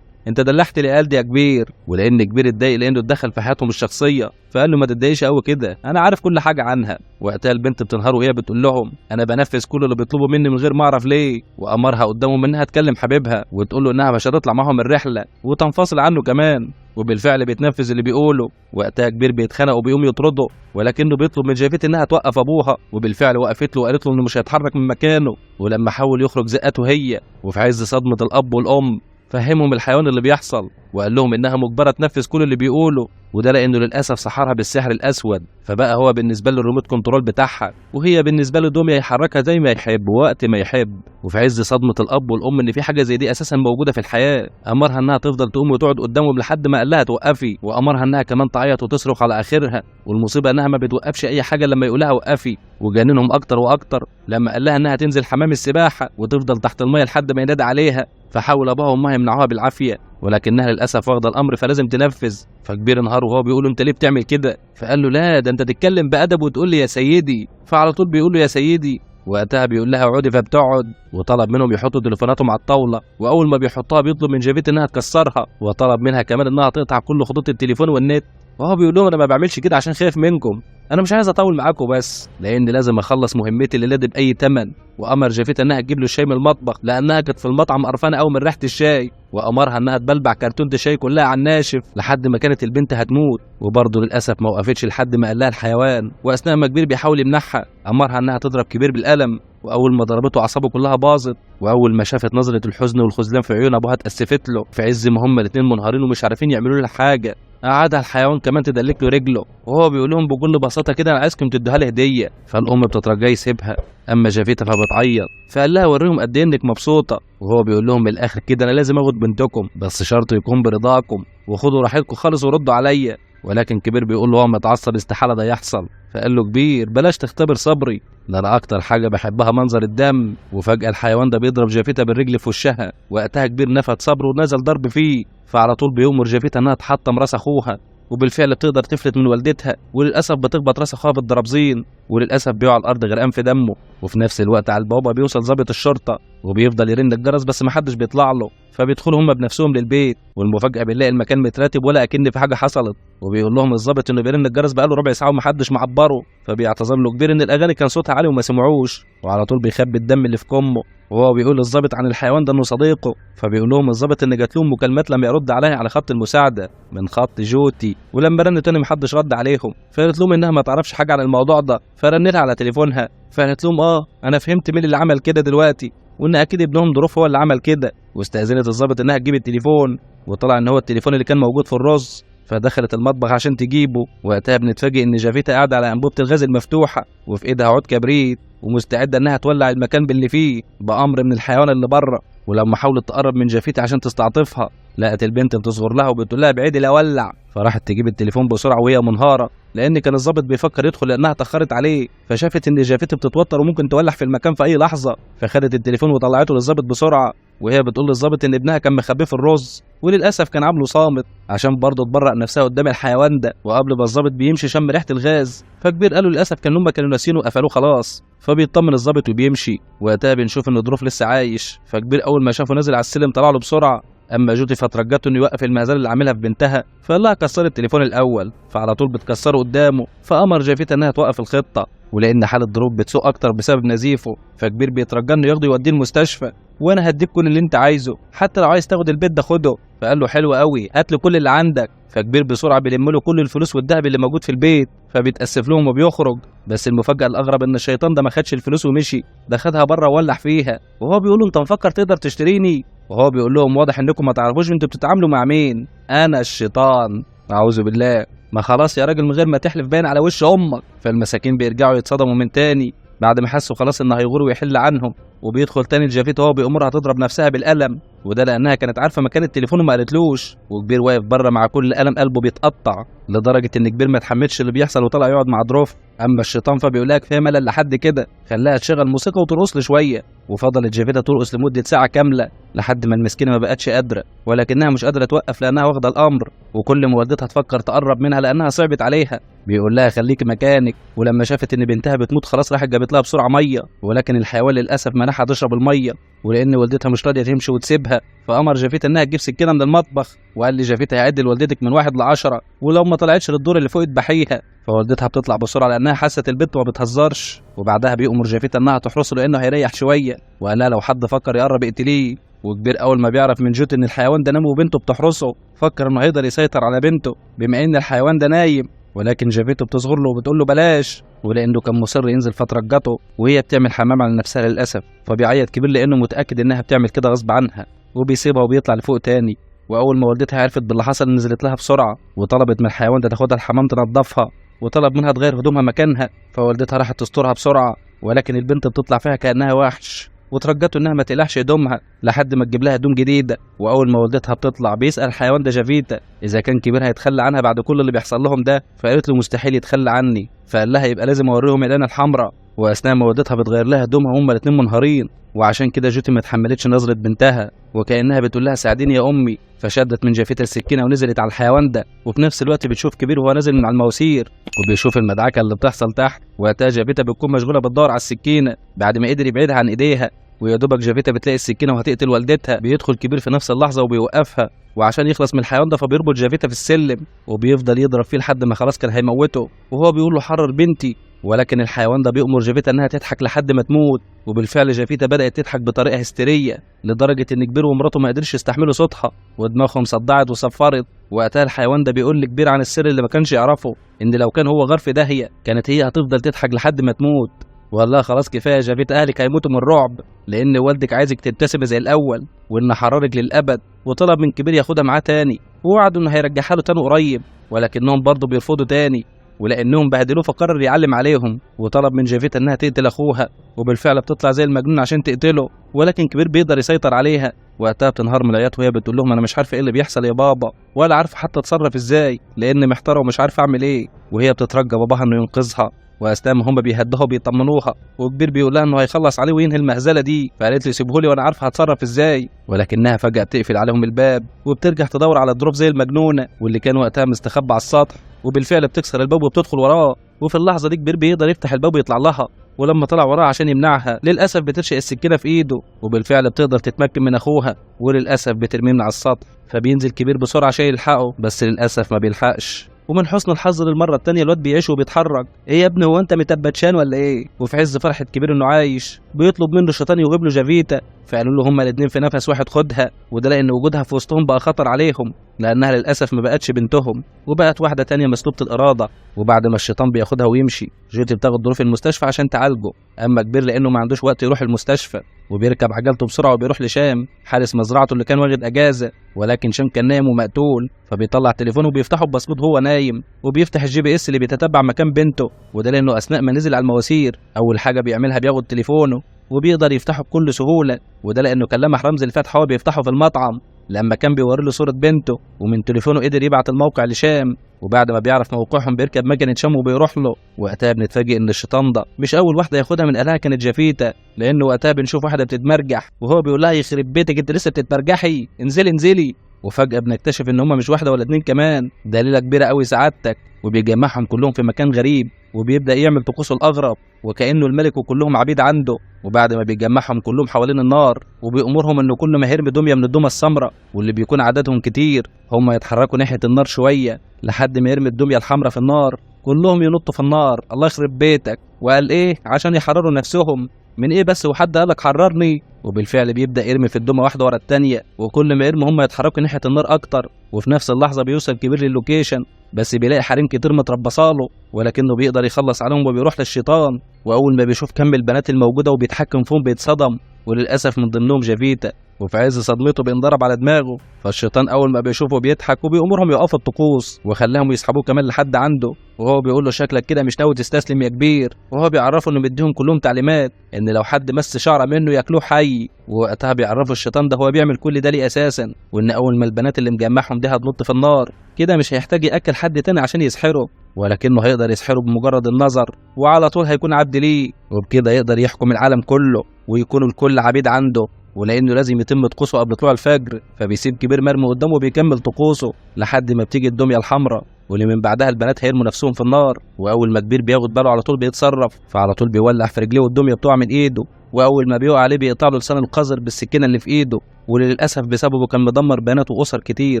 انت دلحت لي قلبي يا كبير. ولان كبير اتضايق لانه اتدخل في حياتهم الشخصيه فقال له ما تتضايقش قوي كده انا عارف كل حاجه عنها. وقتها البنت بتنهار وهي بتقول لهم انا بنفذ كل اللي بيطلبوا مني من غير ما اعرف ليه، وامرها قدامهم انها تكلم حبيبها وتقول له انها مش هتطلع معاهم الرحله وتنفصل عنه كمان، وبالفعل بيتنفذ اللي بيقوله. وقتها كبير بيتخانق وبيقوم يطرده ولكنه بيطلب من جافيتا انها توقف ابوها، وبالفعل وقفت له وقالت له انه مش هيتحرك من مكانه، ولما حاول يخرج زقته هي وفي عز صدمه الاب والام فهمهم الحيوان اللي بيحصل وقال لهم انها مجبره تنفذ كل اللي بيقوله، وده لانه للاسف سحرها بالسحر الاسود، فبقى هو بالنسبه له الريموت كنترول بتاعها وهي بالنسبه له دوميا يحركها زي ما يحب ووقت ما يحب. وفي عز صدمه الاب والام ان في حاجه زي دي اساسا موجوده في الحياه امرها انها تفضل تقوم وتقعد قدامهم لحد ما قال لها توقفي، وامرها انها كمان تعيط وتصرخ على اخرها، والمصيبه انها ما بتوقفش اي حاجه لما يقول لها وقفي، وجننهم اكتر واكتر لما قال لها انها تنزل حمام السباحه وتفضل تحت الميه لحد ما ينادي عليها، فحاول ابوها وامها يمنعوها بالعافيه ولكنها للاسف واخده الامر فلازم تنفذ. فكبير انهار وهو بيقول له انت ليه بتعمل كده؟ فقال له لا ده انت تتكلم بادب وتقول لي يا سيدي، فعلى طول بيقول له يا سيدي. وقتها بيقول لها اقعدي فبتقعد، وطلب منهم يحطوا تليفوناتهم على الطاوله، واول ما بيحطها بيطلب من جافيتا انها تكسرها، وطلب منها كمان انها تقطع كل خطوط التليفون والنت. وهو بيقول لهم انا ما بعملش كده عشان خايف منكم، انا مش عايز اطول معاكم بس لان لازم اخلص مهمتي الليله دي باي تمن. وامر جافيتا انها تجيب له الشاي من المطبخ لانها كانت في المطعم قرفانه قوي من ريحه الشاي، وامرها انها تبلبع كرتونه الشاي كلها على الناشف لحد ما كانت البنت هتموت. وبرضه للاسف ما وقفتش لحد ما قال لها الحيوان، واثناء ما كبير بيحاول يمنعها امرها انها تضرب كبير بالقلم. واول ما ضربته اعصابه كلها باظت، واول ما شافت نظره الحزن والخذلان في عيون ابوها اتاسفت له في عز ما هما الاتنين منهارين ومش عارفين يعملوا له حاجه. قعدها الحيوان كمان تدلك له رجله، وهو بيقول لهم بكل بساطه كده انا عايزكم تدوها لي هديه. فالام بتترجاه يسيبها، اما جافيتا فبتعيط، فقال لها وريهم قد ايه انك مبسوطه. وهو بيقول لهم من الاخر كده انا لازم اخد بنتكم بس شرط يكون برضاكم، وخدوا راحتكم خالص وردوا عليا. ولكن كبير بيقول له هو متعصب استحاله ده يحصل. فقال له كبير بلاش تختبر صبري، ده انا اكتر حاجه بحبها منظر الدم. وفجاه الحيوان ده بيضرب جافيتا بالرجل في وشها، وقتها كبير نفد صبره ونزل ضرب فيه. فعلى طول بيؤمر جافيتا انها تحطم راس اخوها، وبالفعل بتقدر تفلت من والدتها، وللاسف بتخبط راس اخوها بالضربزين، وللاسف بيقع على الارض غرقان في دمه. وفي نفس الوقت على البوابه بيوصل ضابط الشرطه، وبيفضل يرن الجرس بس محدش بيطلع له. فبيدخلوا هم بنفسهم للبيت، والمفاجاه بنلاقي المكان مترتب ولا اكن في حاجه حصلت. وبيقول لهم الضابط انه بيرن الجرس بقاله ربع ساعه ومحدش معبره. فبيعتذر له كبير ان الاغاني كان صوتها عالي وما سمعوش، وعلى طول بيخبي الدم اللي في كمه. وهو بيقول للضابط عن الحيوان ده انه صديقه. فبيقول لهم الضابط ان جات لهم مكالمات لم يرد عليها على خط المساعده من خط جوتي، ولما رن تاني محدش رد عليهم. فقالت لهم انها ما تعرفش حاجه عن الموضوع ده، فرنت على تليفونها. فقالت لهم انا فهمت مين اللي عمل كده دلوقتي، وان اكيد ابنهم ظروف هو اللي عمل كده. واستاذنت الضابط انها تجيب التليفون، وطلع ان هو التليفون اللي كان موجود في الرز. فدخلت المطبخ عشان تجيبه، وقتها بنتفاجئ ان جافيتا قاعده على انبوبه الغاز المفتوحه، وفي ايدها عود كبريت، ومستعده انها تولع المكان باللي فيه بامر من الحيوان اللي بره. ولما حاولت تقرب من جافيتا عشان تستعطفها، لقت البنت بتصغر لها وبتقول لها ابعدي لا اولع. فراحت تجيب التليفون بسرعه وهي منهاره، لان كان الضابط بيفكر يدخل لانها اتاخرت عليه. فشافت ان جافيتا بتتوتر وممكن تولع في المكان في اي لحظه، فخدت التليفون وطلعته للضابط بسرعه، وهي بتقول للضابط ان ابنها كان مخبيه في الرز، وللاسف كان عامله صامت عشان برضه تبرأ نفسها قدام الحيوان ده. وقبل ما الضابط بيمشي شم ريحه الغاز، فكبير قالوا للاسف كان هم كانوا ناسينه وقفلوه خلاص. فبيطمن الضابط وبيمشي، وقتها بنشوف ان ظروف لسه عايش. فكبير اول ما شافه نازل على السلم طلع له بسرعه، اما جوتي فترجته انه يوقف المهزله اللي عاملها في بنتها. فقال لها كسر التليفون الاول، فعلى طول بتكسره قدامه. فامر جافيتا انها توقف الخطه، ولان حاله ضروب بتسوء اكتر بسبب نزيفه، فكبير بيترجى انه ياخده يوديه المستشفى، وانا هديك كل اللي انت عايزه، حتى لو عايز تاخد البيت ده خده. فقال له حلو قوي، هات له كل اللي عندك. فكبير بسرعه بيلم له كل الفلوس والذهب اللي موجود في البيت، فبيتاسف لهم وبيخرج. بس المفاجاه الاغرب ان الشيطان ده ما خدش الفلوس ومشي، ده خدها بره وولع فيها. وهو بيقول له انت مفكر تقدر تشتريني؟ وهو بيقول لهم واضح انكم ما تعرفوش انتوا بتتعاملوا مع مين، انا الشيطان. اعوذ بالله، ما خلاص يا راجل من غير ما تحلف باين على وش امك. فالمساكين بيرجعوا يتصدموا من تاني بعد ما حسوا خلاص ان هيغور ويحل عنهم. وبيدخل تاني الجافيت وهو بيأمرها تضرب نفسها بالقلم، وده لانها كانت عارفه مكان التليفون وما قالتلوش. وكبير واقف بره مع كل قلم قلبه بيتقطع، لدرجه ان كبير ما اتحملش اللي بيحصل وطلع يقعد مع ظروف. اما الشيطان فبيقول لها كفايه ملل لحد كده، خلاها تشغل موسيقى وترقص شويه. وفضلت جافيتا ترقص لمده ساعه كامله لحد ما المسكينه ما بقتش قادره، ولكنها مش قادره توقف لانها واخده الامر. وكل ما والدتها تفكر تقرب منها لانها صعبت عليها، بيقول لها خليكي مكانك. ولما شافت ان بنتها بتموت خلاص راحت جابت لها بسرعه ميه، ولكن الحيوان للاسف منعها تشرب الميه، ولان والدتها مش راضيه تمشي وتسيبها. فامر جافيتا انها تجيب سكينه من المطبخ، وقال لي جافيتا هيعد لوالدتك من 1 ل10، ولو ما طلعتش للدور اللي فوق اذبحيها. فوالدتها بتطلع بسرعه لانها حست البنت ما بتهزرش، وبعدها بيأمر جافيتا انها تحرسه لانه هيريح شويه، وقال لها لو حد فكر يقرب اقتليه. وكبير اول ما بيعرف من جوت ان الحيوان ده نام وبنته بتحرسه، فكر انه هيقدر يسيطر على بنته بما ان الحيوان ده نايم. ولكن جافيتا بتصغر له وبتقول له بلاش، ولانه كان مصر ينزل فترجته وهي بتعمل حمام على نفسها للاسف. فبيعيط كبير لانه متاكد انها بتعمل كده غصب عنها، وبيسيبها وبيطلع لفوق تاني. واول ما والدتها عرفت باللي حصل نزلت لها بسرعه، وطلبت من الحيوان ده تاخدها الحمام تنظفها، وطلب منها تغير هدومها مكانها. فوالدتها راحت تسترها بسرعه، ولكن البنت بتطلع فيها كانها وحش، وترجته انها ما تقلعش هدومها لحد ما تجيب لها هدوم جديده. واول ما والدتها بتطلع بيسال الحيوان ده جافيتا اذا كان كبير هيتخلى عنها بعد كل اللي بيحصل لهم ده. فقالت له مستحيل يتخلى عني. فقال لها يبقى لازم اوريهم العين الحمراء. واثناء ما والدتها بتغير لها هدومها هما الاتنين منهارين، وعشان كده جوتي ما اتحملتش نظره بنتها وكانها بتقول لها ساعديني يا امي. فشدت من جافيتا السكينه ونزلت على الحيوان ده، وفي نفس الوقت بتشوف كبير وهو نازل من على المواسير، وبيشوف المدعكه اللي بتحصل تحت. وقتها جافيتا بتكون مشغوله بتدور على السكينه بعد ما قدر يبعدها عن ايديها، ويا دوبك جافيتا بتلاقي السكينه وهتقتل والدتها. بيدخل كبير في نفس اللحظه وبيوقفها، وعشان يخلص من الحيوان ده فبيربط جافيتا في السلم وبيفضل يضرب فيه لحد ما خلاص كان هيموته، وهو بيقول له حرر بنتي. ولكن الحيوان ده بيأمر جافيتا انها تضحك لحد ما تموت، وبالفعل جافيتا بدأت تضحك بطريقة هستيرية لدرجة ان كبير ومراته ما قدرش يستحملوا صوتها ودماغهم صدعت وصفرت. وقتها الحيوان ده بيقول لكبير عن السر اللي ما كانش يعرفه، ان لو كان هو غار في داهية كانت هي هتفضل تضحك لحد ما تموت. وقال لها خلاص كفايه يا جافيتا، اهلك هيموتوا من الرعب لان والدك عايزك تبتسمي زي الاول وان حرارك للابد. وطلب من كبير ياخدها معاه تاني، ووعدوا انه هيرجعها له تاني قريب، ولكنهم برضه بيرفضوا تاني ولانهم بهدلوه فقرر يعلم عليهم. وطلب من جافيتا انها تقتل اخوها، وبالفعل بتطلع زي المجنون عشان تقتله، ولكن كبير بيقدر يسيطر عليها. وقتها بتنهار من العياط وهي بتقول لهم انا مش عارفه ايه اللي بيحصل يا بابا، ولا عارفه حتى اتصرف ازاي لان محتاره ومش عارفه اعمل ايه. وهي بتترجى باباها انه ينقذها، واثناء ما هم بيهدوها وبيطمنوها وكبير بيقول لها انه هيخلص عليه وينهي المهزله دي، فقالت له سيبهولي وانا عارفه هتصرف ازاي. ولكنها فجاه بتقفل عليهم الباب وبترجع تدور على الدروب زي المجنونه واللي كان وقتها مستخبى على السطح، وبالفعل بتكسر الباب وبتدخل وراه. وفي اللحظه دي كبير بيقدر يفتح الباب ويطلع لها، ولما طلع وراها عشان يمنعها للاسف بترشق السكينه في ايده، وبالفعل بتقدر تتمكن من اخوها وللاسف بترميه من على السطح. فبينزل كبير بسرعه عشان يلحقه بس للاسف ما بيلحقش. ومن حسن الحظ للمره التانيه الواد بيعيش وبيتحرك. ايه يا ابني هو انت متبتشان ولا ايه؟ وفي عز فرحه كبير انه عايش بيطلب منه الشيطان يغيب له جافيتا، فقالوا له هما الاتنين في نفس واحد خدها، وده لان وجودها في وسطهم بقى خطر عليهم لانها للاسف ما بقتش بنتهم وبقت واحده تانيه مسلوبه الاراده. وبعد ما الشيطان بياخدها ويمشي جوتي بتاخد ظروف المستشفى عشان تعالجه، اما كبير لانه ما عندوش وقت يروح المستشفى وبيركب عجلته بسرعه وبيروح لشام حارس مزرعته اللي كان واخد اجازه، ولكن شام كان نايم ومقتول، فبيطلع تليفونه وبيفتحه ببصمته وهو نايم، وبيفتح الجي بي اس اللي بيتتبع مكان بنته، وده لانه اثناء ما نزل على المواسير اول حاجه بيعملها بياخد تليفونه وبيقدر يفتحه بكل سهوله، وده لانه كان لمح رمز الفتح هو بيفتحه في المطعم لما كان بيوري له صوره بنته، ومن تليفونه قدر يبعت الموقع لشام. وبعد ما بيعرف موقعهم بيركب مكنه شام وبيروح له. وقتها بنتفاجئ ان الشيطان ده مش اول واحده ياخدها من اهلها كانت جافيتا، لانه وقتها بنشوف واحده بتتمرجح وهو بيقول لها يخرب بيتك انت لسه بتتمرجحي، انزلي انزلي. وفجاه بنكتشف ان هما مش واحده ولا اتنين كمان، ده ليله كبيره قوي سعادتك، وبيجمعهم كلهم في مكان غريب وبيبدا يعمل طقوسه الاغرب وكانه الملك وكلهم عبيد عنده. وبعد ما بيجمعهم كلهم حوالين النار وبيأمرهم ان كل ما هيرمي دميه من الدمى السمراء واللي بيكون عددهم كتير هم يتحركوا ناحيه النار شويه لحد ما يرمي الدميه الحمراء في النار، كلهم ينطوا في النار. الله يخرب بيتك، وقال ايه عشان يحرروا نفسهم من ايه بس وحد قالك حررني؟ وبالفعل بيبدا يرمي في الدمى واحده ورا التانيه، وكل ما يرمي هم يتحركوا ناحيه النار اكتر. وفي نفس اللحظه بيوصل كبير للوكيشن بس بيلاقي حريم كتير متربصاله، ولكنه بيقدر يخلص عليهم وبيروح للشيطان، واول ما بيشوف كم البنات الموجوده وبيتحكم فيهم بيتصدم، وللاسف من ضمنهم جافيتا، وفي عز صدمته بينضرب على دماغه. فالشيطان اول ما بيشوفه بيضحك وبيأمرهم يقفوا الطقوس وخلاهم يسحبوه كمان لحد عنده، وهو بيقول له شكلك كده مش ناوي تستسلم يا كبير، وهو بيعرفه انه مديهم كلهم تعليمات ان لو حد مس شعره منه ياكلوه حي. ووقتها بيعرفوا الشيطان ده هو بيعمل كل ده ليه اساسا، وان اول ما البنات اللي مجمعهم دي هتنط في النار كده مش هيحتاج ياكل حد تاني عشان يسحره، ولكنه هيقدر يسحره بمجرد النظر وعلى طول هيكون عبد ليه، وبكده يقدر يحكم العالم كله ويكون الكل عبيد عنده. ولانه لازم يتم طقوسه قبل طلوع الفجر فبيسيب كبير مرمي قدامه وبيكمل طقوسه لحد ما بتيجي الدميه الحمراء واللي من بعدها البنات هيرموا نفسهم في النار. واول ما كبير بياخد باله على طول بيتصرف، فعلى طول بيولع في رجليه والدميه بتقع من ايده، واول ما بيقع عليه بيقطع له لسان القذر بالسكينه اللي في ايده، وللاسف بسببه كان مدمر بنات واسر كتير،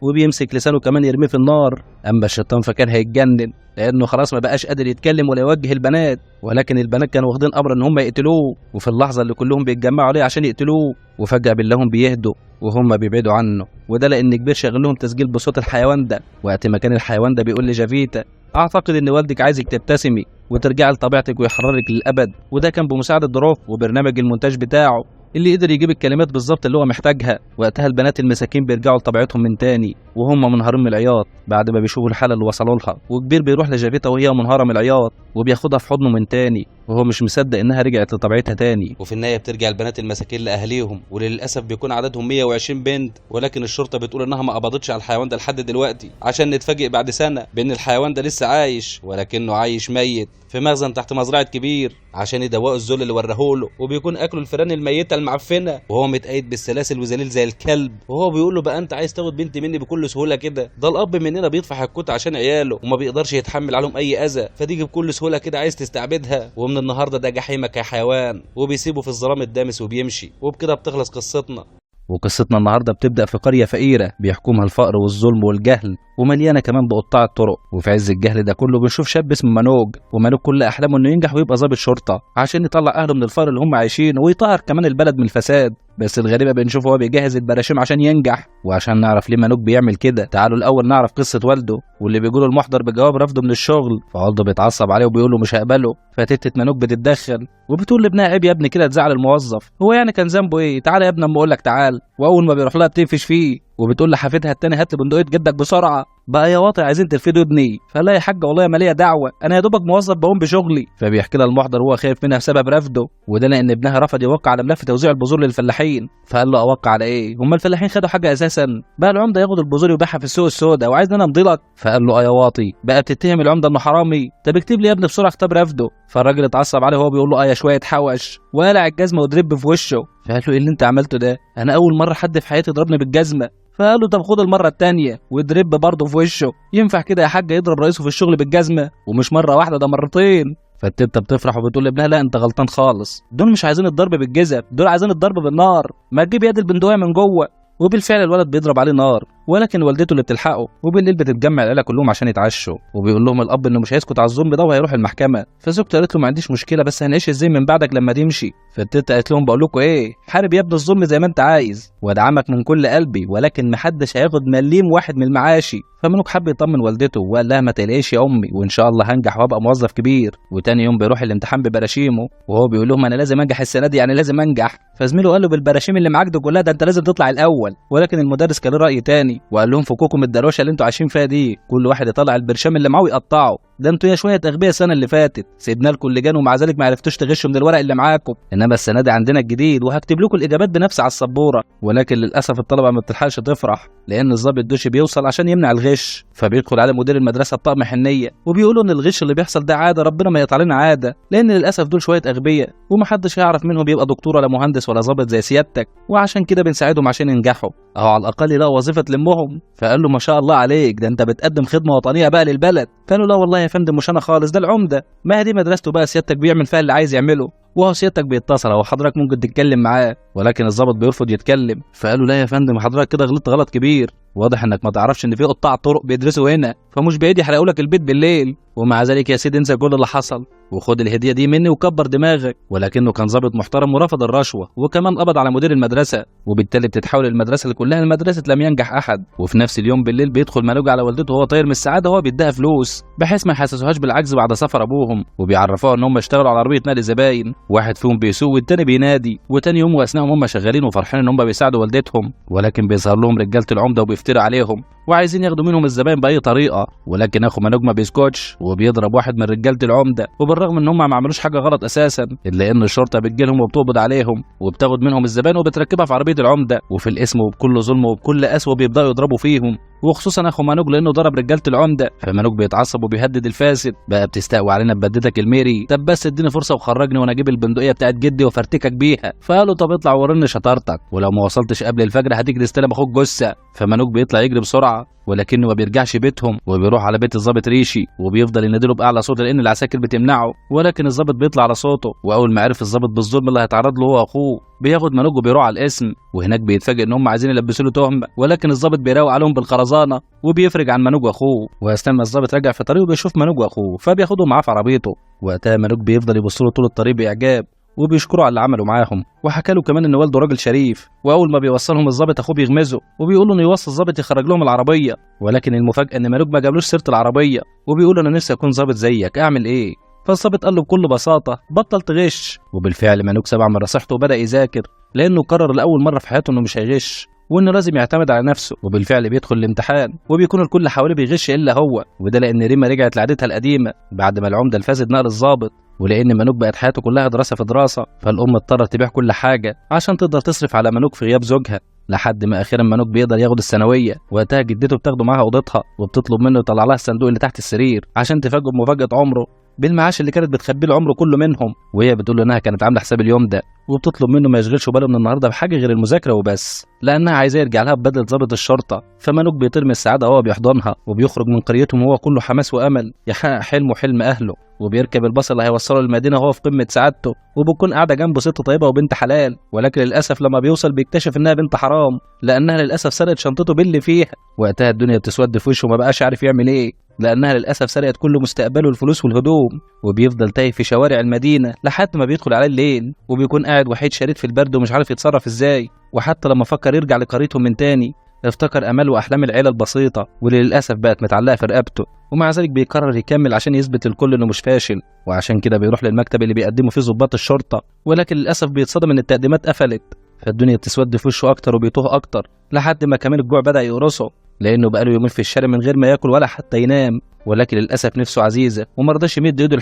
وبيمسك لسانه كمان يرميه في النار. اما الشيطان فكان هيتجنن لانه خلاص ما بقاش قادر يتكلم ولا يوجه البنات، ولكن البنات كانوا واخدين امر ان هم يقتلوه، وفي اللحظه اللي كلهم بيتجمعوا عليه عشان يقتلوه وفجاه باللهم بيهدوا وهم بيبعدوا عنه، وده لان كبير شغل لهم تسجيل بصوت الحيوان ده وقت ما كان الحيوان ده بيقول لجافيتا اعتقد ان والدك عايزك تبتسمي وترجعي لطبيعتك ويحررك للابد، وده كان بمساعده دروف وبرنامج المونتاج بتاعه اللي قدر يجيب الكلمات بالظبط اللي هو محتاجها. وقتها البنات المساكين بيرجعوا لطبيعتهم من تاني وهم منهارين من العياط بعد ما بيشوفوا الحاله اللي وصلوا لها، وكبير بيروح لجافيتا وهي منهاره من العياط وبياخدها في حضنه من تاني وهو مش مصدق انها رجعت لطبيعتها تاني. وفي النهايه بترجع البنات المساكين لاهاليهم وللاسف بيكون عددهم 120 بنت، ولكن الشرطه بتقول انها ما قبضتش على الحيوان ده لحد دلوقتي عشان نتفاجئ بعد سنه بان الحيوان ده لسه عايش ولكنه عايش ميت في مخزن تحت مزرعه كبير عشان يدوقوا الذل اللي ورهوله، وبيكون اكلوا الفئران الميته المعفنه وهو متقيد بالسلاسل وذليل زي الكلب، وهو بيقول له بقى انت عايز تاخد بنتي مني بكل سهوله كده؟ ده الاب مننا بيدفع الكوت عشان عياله وما بيقدرش يتحمل عليهم اي اذى، فتيجي بكل سهوله كده عايز تستعبدها؟ ومن النهارده ده جحيمك يا حيوان، وبيسيبه في الظلام الدامس وبيمشي، وبكده بتخلص قصتنا. وقصتنا النهارده بتبدأ في قرية فقيرة بيحكمها الفقر والظلم والجهل، ومليانة كمان بقطاع الطرق. وفي عز الجهل ده كله بنشوف شاب اسمه منوج، ومنوج كل أحلامه إنه ينجح ويبقى ضابط شرطة عشان يطلع أهله من الفقر اللي هم عايشين ويطهر كمان البلد من الفساد. بس الغريبة بنشوفه هو بيجهز البراشيم عشان ينجح. وعشان نعرف ليه منوج بيعمل كده تعالوا الأول نعرف قصة والده واللي بيقوله المحضر بجواب رفضه من الشغل. فوالده بيتعصب عليه وبيقول له مش هقبله. فتتة منوج بتتدخل وبتقول لابنها عيب يا ابني كده تزعل الموظف، هو يعني كان ذنبه ايه؟ تعالى يا ابني اما اقول لك تعال. واول ما بيروح لها بتنفش فيه وبتقول لحفيدها التاني هات لي بندقيه جدك بسرعه. بقى يا واطي عايزين ترفدوا ابني؟ فلا يا حاجه والله ما ليا دعوه، انا يا دوبك موظف بقوم بشغلي. فبيحكي لها المحضر وهو خايف منها بسبب رفضه، وده لان ابنها رفض يوقع على ملف توزيع البذور للفلاحين. فقال له اوقع على ايه؟ هم الفلاحين خدوا حاجه اساسا؟ بقى العمده ياخد البذور ويبيعها في السوق السوداء وعايز انا امضي لك؟ فقال له يا واطي بقى بتتهم العمده انه حرامي؟ طب اكتب لي يا ابني بسرعه كتاب رفضه. فالراجل اتعصب عليه وهو بيقول له يا شويه حوش، وقلع الجزمه ودرب في وشه. فقال له ايه اللي انت عملته ده؟ انا اول مره حد في حياتي يضربني بالجزمه. فقال له طب خد المره التانيه ودرب برضه في وشه. ينفع كده يا حاج يضرب رئيسه في الشغل بالجزمه؟ ومش مره واحده ده مرتين. فالتبته بتفرح وبتقول لابنها لا انت غلطان خالص، دول مش عايزين الضرب بالجزم، دول عايزين الضرب بالنار، ما تجيب يد البندقيه من جوه. وبالفعل الولد بيضرب عليه نار، ولكن والدته اللي بتلحقه. وبالليل بتتجمع العيله كلهم عشان يتعشوا، وبيقول لهم الاب انه مش هيسكت على الظلم ده وهيروح المحكمه. فزوجته قالت له ما عنديش مشكله بس هنعيش ازاي من بعدك لما تمشي؟ فالتيتا قالت لهم بقول لكم ايه، حارب يا ابن الظلم زي ما انت عايز وادعمك من كل قلبي، ولكن محدش هياخد مليم واحد من المعاشي. فمنوك حب يطمن والدته وقال لها ما تقلقيش يا امي وان شاء الله هنجح وابقى موظف كبير. وتاني يوم بيروح الامتحان ببراشيمه وهو بيقول لهم انا لازم انجح السنه دي، يعني لازم انجح. فزميله قال له بالبراشيم اللي معاك دي كلها ده انت لازم تطلع الاول. ولكن المدرس كان له راي تاني وقال لهم فكوكم الدروشه اللي انتوا عايشين فيها دي، كل واحد يطلع البرشام اللي معاه ويقطعه، ده انتوا يا شويه اغبياء السنه اللي فاتت سيبنا لكم اللجان ومع ذلك ما عرفتوش تغشوا من الورق اللي معاكم، انما السنه دي عندنا الجديد وهكتب لكم الاجابات بنفسي على السبوره. ولكن للاسف الطلبه ما بتلحقش تفرح لان الضابط دوشي بيوصل عشان يمنع الغش. فبيدخل على مدير المدرسه بطقم حنيه وبيقولوا ان الغش اللي بيحصل ده عاده ربنا ما يقطع لنا عاده، لان للاسف دول شويه اغبياء ومحدش يعرف منهم يبقى دكتور ولا مهندس ولا ضابط زي سيادتك، وعشان كده بنساعدهم عشان ينجحوا او على الاقل يلاقوا وظيفه تلمهم. فقال له ما شاء الله عليك ده انت بتقدم خدمه وطنيه بقى للبلد. قالوا لا والله يا فندم مش انا خالص، ده العمده، ما هي دي مدرسته بقى سيادتك بيعمل فيها اللي عايز يعمله، وهو سيادتك بيتصل او حضرتك ممكن تتكلم معاه. ولكن الضابط بيرفض يتكلم. فقالوا لا يا فندم حضرتك كده غلطت غلط كبير، واضح انك ما تعرفش ان في قطاع طرق بيدرسوا هنا فمش بعيد يحرقوا لك البيت بالليل. ومع ذلك يا سيدي انسى كل اللي حصل وخد الهديه دي مني وكبر دماغك. ولكنه كان ضابط محترم ورفض الرشوه وكمان قبض على مدير المدرسه، وبالتالي بتتحول المدرسه كلها لمدرسه لم ينجح احد. وفي نفس اليوم بالليل بيدخل منوج على والدته وهو طاير من السعاده وهو بيديها فلوس بحيث ما يحسسوهاش بالعجز بعد سفر ابوهم، وبيعرفوها ان هم اشتغلوا على عربيه نقل زباين، واحد فيهم بيسوق والتاني بينادي. وتاني يوم واثناء هم شغالين وفرحين ان هم بيساعدوا والدتهم، ولكن بيظهر لهم رجاله العمده وبيفتروا عليهم وعايزين ياخدوا منهم الزباين باي طريقه. ولكن اخو منوج ما بيسكتش وبيضرب واحد من رجاله العمده، وبالرغم ان هم ما عملوش حاجه غلط اساسا الا ان الشرطه بتجيلهم وبتقبض عليهم وبتاخد منهم الزباين وبتركبها في عربيه العمده، وفي الاسم وبكل ظلم وبكل قسوه بيبداوا يضربوا فيهم، وخصوصا اخو منوج لانه ضرب رجاله العمده. فمنوج بيتعصب وبيهدد الفاسد بقى بتستقوى علينا ببدتك الميري، طب بس اديني فرصه وخرجني وانا اجيب البندقيه بتاعت جدي وفرتكك بيها. فقالوا طب اطلع وريني شطارتك ولو ما وصلتش قبل الفجر هتيجي تستلم اخوك جثه. فمنوج بيطلع يجري بسرعه ولكنه ما بيرجعش بيتهم وبيروح على بيت الضابط ريشي وبيفضل ينادله باعلى صوت لان العساكر بتمنعه. ولكن الضابط بيطلع على صوته، واول ما عرف الضابط بالظلم اللي هيتعرض له هو واخوه بياخد منوج وبيروح على القسم، وهناك بيتفاجئ ان هم عايزين يلبسوا له تهمه، ولكن الضابط بيراوغ عليهم بالخرزانه وبيفرج عن منوج واخوه. واثناء ما الضابط راجع في طريقه بيشوف منوج واخوه فبياخدهم معاه في عربيته. وقتها منوج بيفضل يبص له طول الطريق باعجاب وبيشكروا على اللي عملوا معاهم، وحكى له كمان ان والده راجل شريف. واول ما بيوصلهم الضابط اخوه بيغمزه وبيقول له انه يوصل الضابط يخرج لهم العربيه، ولكن المفاجاه ان منوج ما جابلوش سيره العربيه وبيقول انا نفسي اكون ضابط زيك اعمل ايه؟ فالضابط قال له بكل بساطه بطل تغش. وبالفعل منوج سمع من نصيحته وبدا يذاكر لانه قرر لاول مره في حياته انه مش هيغش وانه لازم يعتمد على نفسه. وبالفعل بيدخل الامتحان وبيكون الكل حواليه بيغش الا هو، وده لان ريما رجعت لعادتها القديمه بعد ما العمده الفاسد نقل الضابط، ولان منوج بقت حياته كلها دراسه في دراسه فالام اضطرت تبيع كل حاجه عشان تقدر تصرف على منوج في غياب زوجها، لحد ما اخيرا منوج بيقدر ياخد الثانويه. وقتها جدته بتاخده معاها اوضتها وبتطلب منه يطلع لها الصندوق اللي تحت السرير عشان تفاجئه بمفاجاه عمره بالمعاش اللي كانت بتخبيه العمر كله منهم، وهي بتقول له انها كانت عامله حساب اليوم ده، وبتطلب منه ما يشغلش باله من النهارده بحاجه غير المذاكره وبس، لانها عايزاه يرجع لها ببدله ضابط الشرطه. فمنوك بيطير من السعاده وهو بيحضنها، وبيخرج من قريتهم وهو كله حماس وامل يحقق حلمه حلم اهله، وبيركب الباص اللي هيوصله للمدينه وهو في قمه سعادته، وبتكون قاعده جنبه ست طيبه وبنت حلال. ولكن للاسف لما بيوصل بيكتشف انها بنت حرام، لانها للاسف سرقت شنطته باللي فيها. وقتها الدنيا بتسود في وشه وما بقاش عارف يعمل ايه، لانها للاسف سرقت كل مستقبله الفلوس والهدوم. وبيفضل تايه في شوارع المدينه لحد ما بيدخل عليه الليل، وبيكون قاعد وحيد شريد في البرد ومش عارف يتصرف ازاي. وحتى لما فكر يرجع لقريتهم من تاني، افتكر امال واحلام العيله البسيطه واللي للاسف بقت متعلقه في رقبته. ومع ذلك بيقرر يكمل عشان يثبت للكل انه مش فاشل، وعشان كده بيروح للمكتب اللي بيقدموا فيه ضباط الشرطه. ولكن للاسف بيتصدم ان التقديمات قفلت، فالدنيا بتسود في وشه اكتر وبيتوه اكتر، لحد ما كمان الجوع بدا يقرصه، لانه بقاله يومين في الشارع من غير ما ياكل ولا حتى ينام. ولكن للاسف نفسه عزيزه ومرضاش يمد ايده